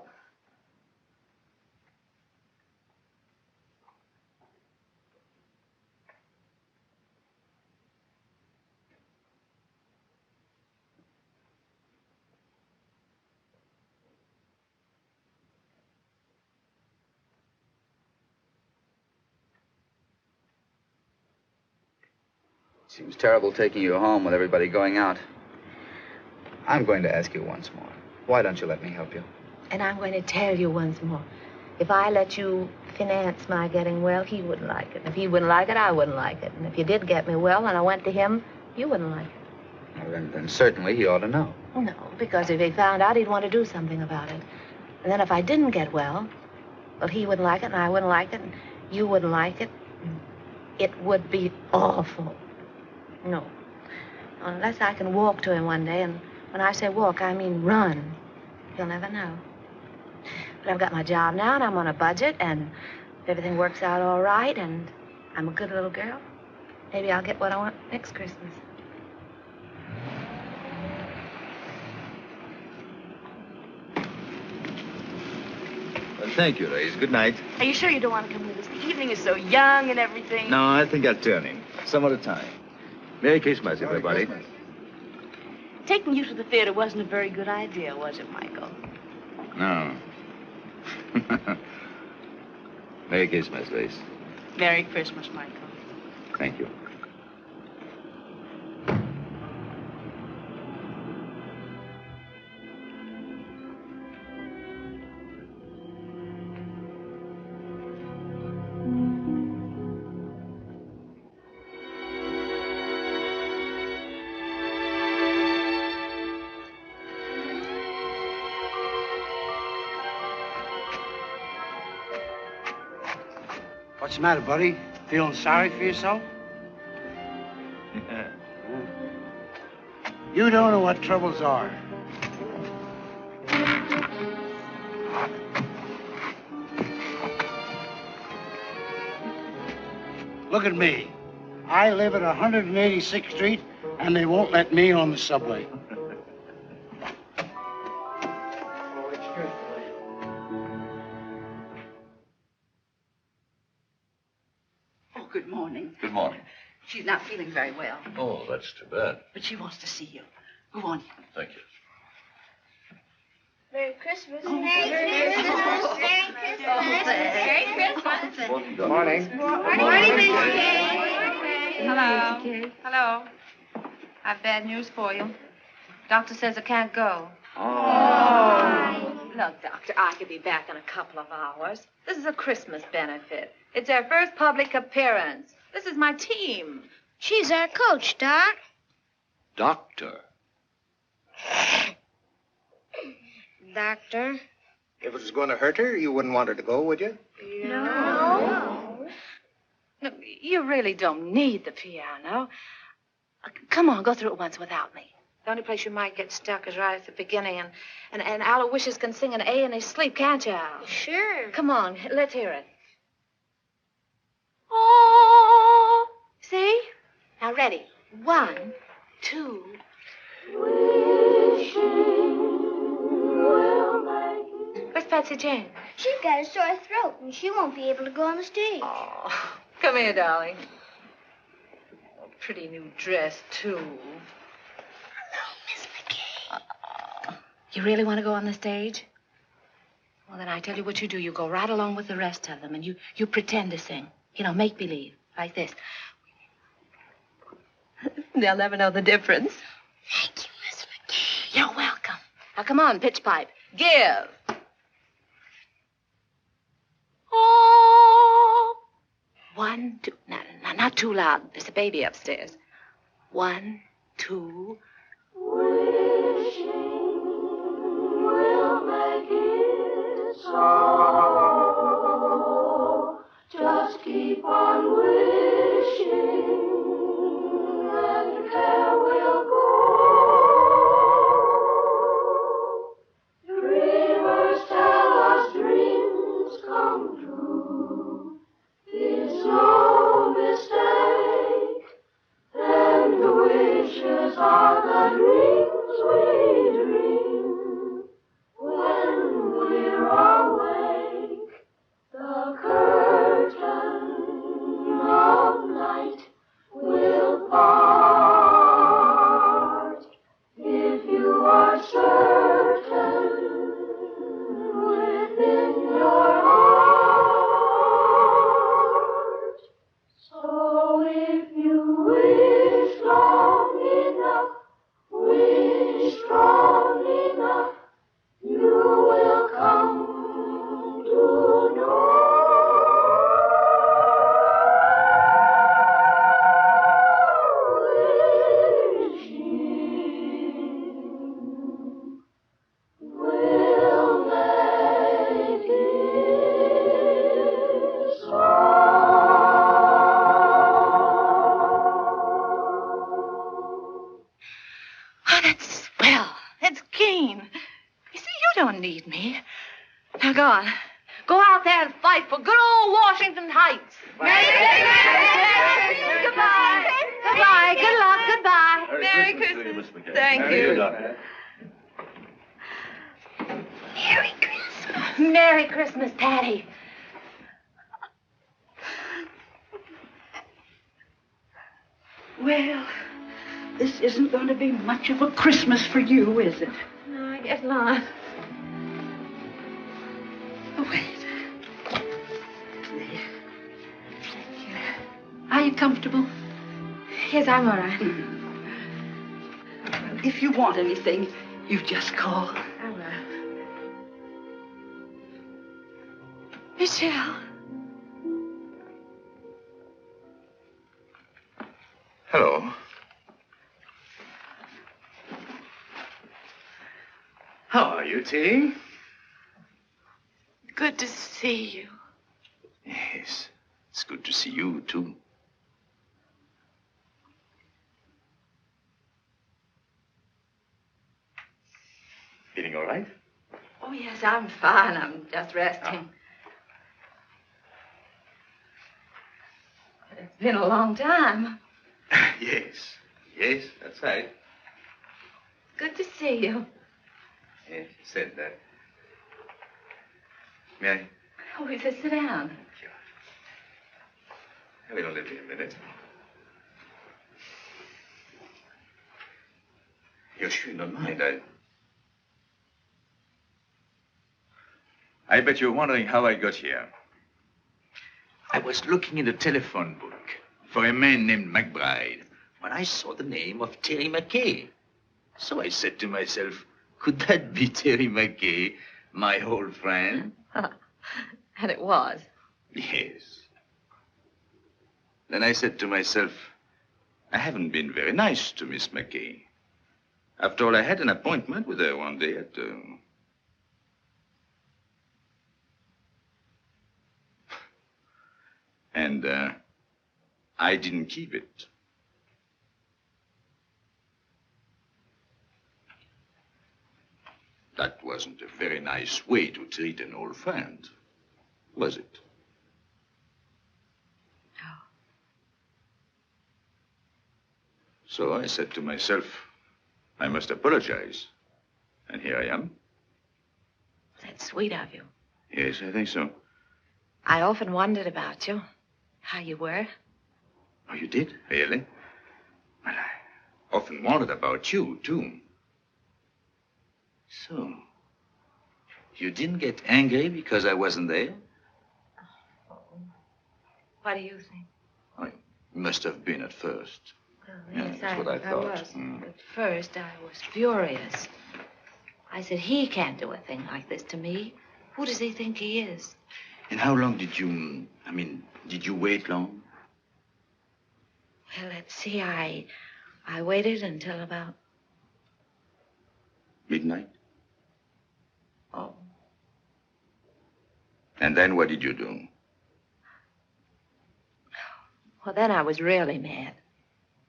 Seems terrible taking you home with everybody going out. I'm going to ask you once more. Why don't you let me help you? And I'm going to tell you once more. If I let you finance my getting well, he wouldn't like it. If he wouldn't like it, I wouldn't like it. And if you did get me well and I went to him, you wouldn't like it. Well, then certainly he ought to know. No, because if he found out, he'd want to do something about it. And then if I didn't get well, he wouldn't like it and I wouldn't like it and you wouldn't like it. It would be awful. No. Unless I can walk to him one day, and when I say walk, I mean run. He'll never know. But I've got my job now, and I'm on a budget, and if everything works out all right, and I'm a good little girl, maybe I'll get what I want next Christmas. Well, thank you, Reyes. Good night. Are you sure you don't want to come with us? The evening is so young and everything. No, I think I'll turn in. Some other time. Merry Christmas, everybody. Taking you to the theater wasn't a very good idea, was it, Michael? No. Merry Christmas, Reyes. Merry Christmas, Michael. Thank you. What's the matter, buddy? Feeling sorry for yourself? You don't know what troubles are. Look at me. I live at 186th Street, and they won't let me on the subway. Good morning. Good morning. She's not feeling very well, Oh, that's too bad. but she wants to see you. Go on. Thank you. Merry Christmas. Merry Christmas. Merry Christmas. Good morning. Morning, Miss Kay. Hello. Hello. I've bad news for you. Doctor says I can't go. Oh. Look, Doctor, I could be back in a couple of hours. This is a Christmas benefit. It's our first public appearance. This is my team. She's our coach, Doc. Doctor. Doctor. If it was going to hurt her, you wouldn't want her to go, would you? No. No, you really don't need the piano. Come on, go through it once without me. The only place you might get stuck is right at the beginning, and Aloysius can sing an A in his sleep, can't you, Al? Sure. Come on, let's hear it. Oh, see? Now, ready. 1, 2. Where's Patsy Jane? She's got a sore throat, and she won't be able to go on the stage. Oh, come here, darling. Oh, pretty new dress, too. Hello, Miss McCarey. You really want to go on the stage? Well, then I tell you what you do. You go right along with the rest of them, and you pretend to sing. You know, make believe, like this. They'll never know the difference. Thank you, Miss McCarey. You're welcome. Now, come on, pitch pipe. Give. Oh. 1, 2. No, not too loud. There's a baby upstairs. 1, 2. Wishing will make it so. Just keep on wishing, and care will go. Dreamers tell us dreams come true. It's no mistake, and wishes are the dreams we dream when we're awake. The curtain of night will part if you are certain within your heart. So if you wish long enough, wish strong enough, you will come to know. Will make it so. Oh, that's swell. That's keen. You see, you don't need me. Now, go on. Go out there and fight for good old Washington Heights. Goodbye. Goodbye. Good luck. Goodbye. Merry Christmas to you, Miss McCarey. Thank Merry you. Christmas. Merry Christmas. Merry Christmas, Patty. Well, this isn't going to be much of a Christmas for you, is it? No, I guess not. Oh, wait. Are you comfortable? Yes, I'm all right. If you want anything, you just call. I will. Michelle. Hello. How are you, Terry? Good to see you. Yes, it's good to see you, too. Feeling all right? Oh, yes, I'm fine. I'm just resting. But it's been a long time. Yes, that's right. Good to see you. Yes, you said that. May I? Oh, we just sit down. We'll only be a minute. You're sure you don't mind, I bet you're wondering how I got here. I was looking in the telephone book for a man named McBride when I saw the name of Terry McCarey. So I said to myself, could that be Terry McCarey, my old friend? And it was. Yes. Then I said to myself, I haven't been very nice to Miss McCarey. After all, I had an appointment with her one day at... I didn't keep it. That wasn't a very nice way to treat an old friend, was it? No. So I said to myself, I must apologize. And here I am. That's sweet of you. Yes, I think so. I often wondered about you, how you were. Oh, you did? Really? Well, I often wondered about you, too. So, you didn't get angry because I wasn't there? What do you think? I must have been at first. Well, Yeah, yes, that's what I thought. was. At first, I was furious. I said, he can't do a thing like this to me. Who does he think he is? And how long did you, did you wait long? Well, let's see, I waited until about... Midnight? Oh. And then what did you do? Well, then I was really mad.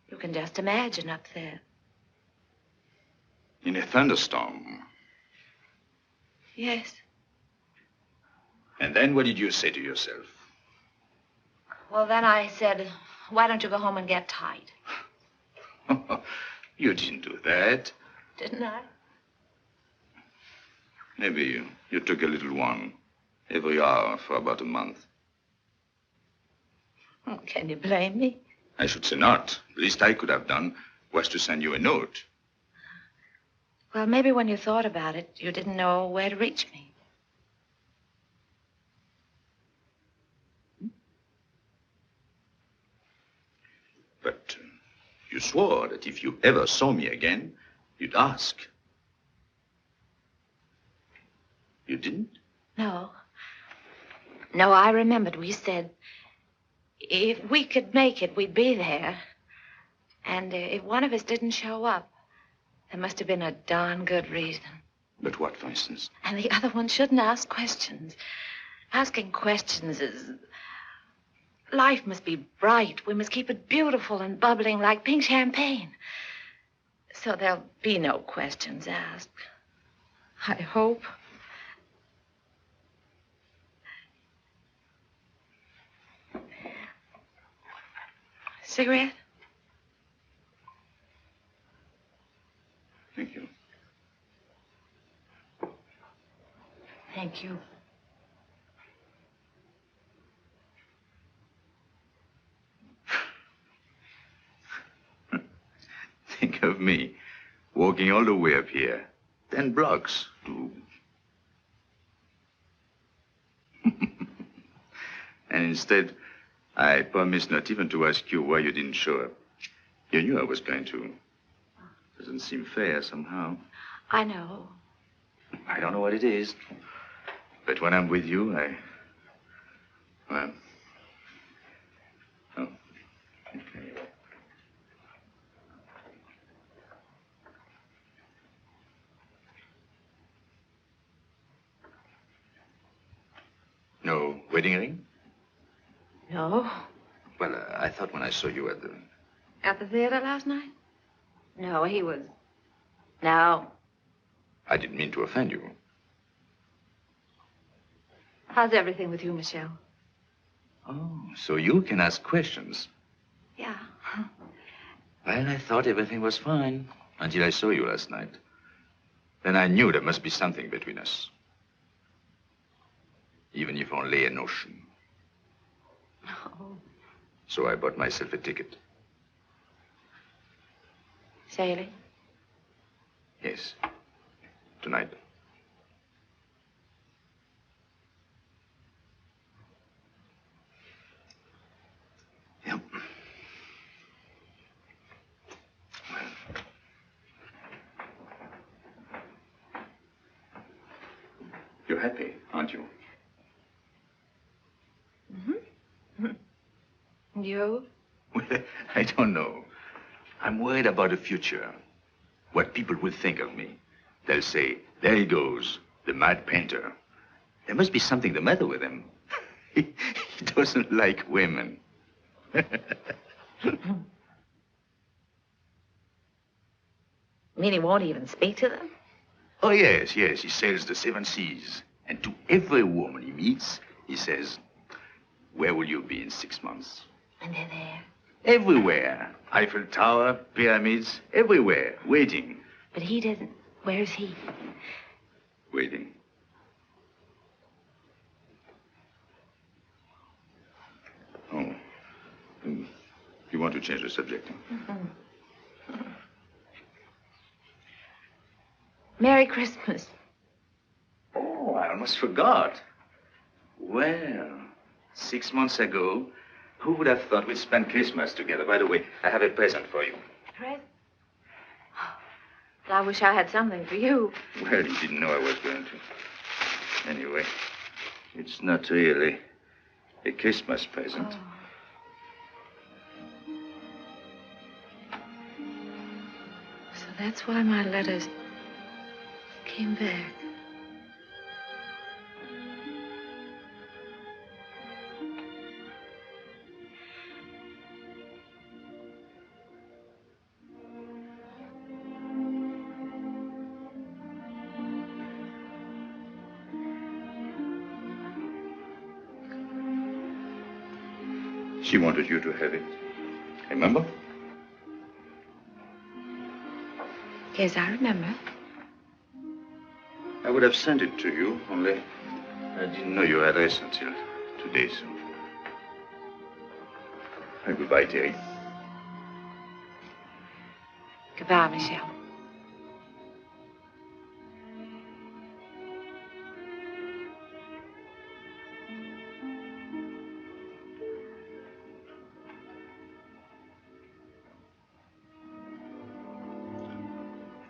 You can just imagine up there. In a thunderstorm? Yes. And then what did you say to yourself? Well, then I said, why don't you go home and get tight? You didn't do that. Didn't I? Maybe you took a little one every hour for about a month. Oh, can you blame me? I should say not. The least I could have done was to send you a note. Well, maybe when you thought about it, you didn't know where to reach me. But you swore that if you ever saw me again, you'd ask. You didn't? No. No, I remembered we said if we could make it, we'd be there. And if one of us didn't show up, there must have been a darn good reason. But what, for instance? And the other one shouldn't ask questions. Asking questions is... Life must be bright. We must keep it beautiful and bubbling like pink champagne. So there'll be no questions asked. I hope. Cigarette? Thank you. Thank you. Think of me, walking all the way up here, 10 blocks to... And instead, I promised not even to ask you why you didn't show up. You knew I was going to. Doesn't seem fair somehow. I know. I don't know what it is. But when I'm with you, well... Oh. Okay. No wedding ring? No. Well, I thought when I saw you at the... At the theater last night? No, he was... No. I didn't mean to offend you. How's everything with you, Michelle? Oh, so you can ask questions. Yeah. Well, I thought everything was fine until I saw you last night. Then I knew there must be something between us. Even if only a notion. Oh. So I bought myself a ticket. Sailing? Yes. Tonight. Yep. You're happy, aren't you? Mm-hmm. You? Well, I don't know. I'm worried about the future. What people will think of me. They'll say, there he goes, the mad painter. There must be something the matter with him. He doesn't like women. You mean he won't even speak to them? Oh, yes. He sails the 7 seas. And to every woman he meets, he says, where will you be in 6 months? And they're there. Everywhere. Eiffel Tower, pyramids, everywhere, waiting. But he doesn't. Where's he? Waiting. Oh. You want to change the subject? Mm-hmm. Merry Christmas. Oh, I almost forgot. Well, 6 months ago, who would have thought we'd spend Christmas together? By the way, I have a present for you. Present? Well, I wish I had something for you. Well, you didn't know I was going to. Anyway, it's not really a Christmas present. Oh. So that's why my letters came back. She wanted you to have it. Remember? Yes, I remember. I would have sent it to you, only I didn't know your address until today, so. Goodbye, Terry. Goodbye, Michelle.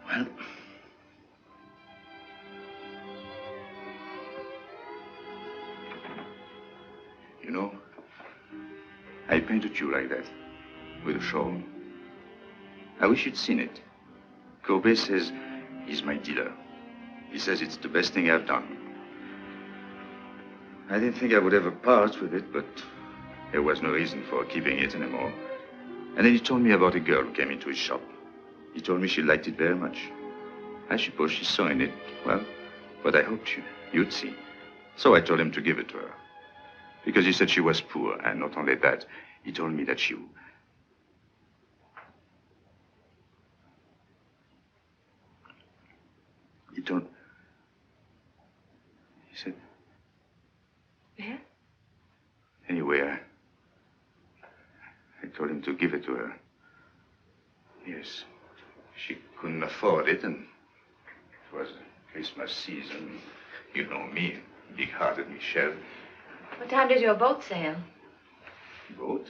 Well, you know, I painted you like that, with a shawl. I wish you'd seen it. Kobe says he's my dealer. He says it's the best thing I've done. I didn't think I would ever part with it, but there was no reason for keeping it anymore. And then he told me about a girl who came into his shop. He told me she liked it very much. I suppose she saw in it, well, what I hoped you'd see. So I told him to give it to her. Because he said she was poor, and not only that, he told me that she... He said... Yeah? Anyway, I told him to give it to her. Yes. She couldn't afford it, and it was Christmas season. You know me, big-hearted Michel. What time did your boat sail? Boat?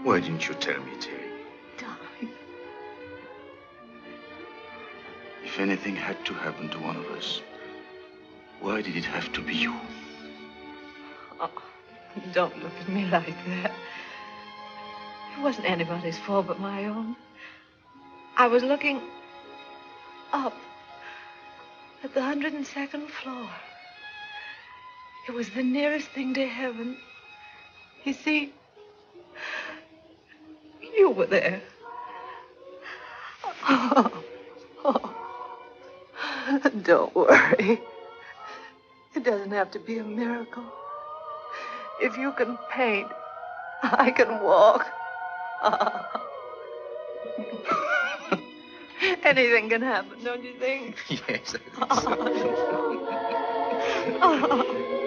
Why didn't you tell me, Terry? Darling. If anything had to happen to one of us, why did it have to be you? Oh, don't look at me like that. It wasn't anybody's fault but my own. I was looking up at the 102nd floor. It was the nearest thing to heaven. You see, you were there. Don't worry. It doesn't have to be a miracle. If you can paint, I can walk. Anything can happen, don't you think? Yes, I think so.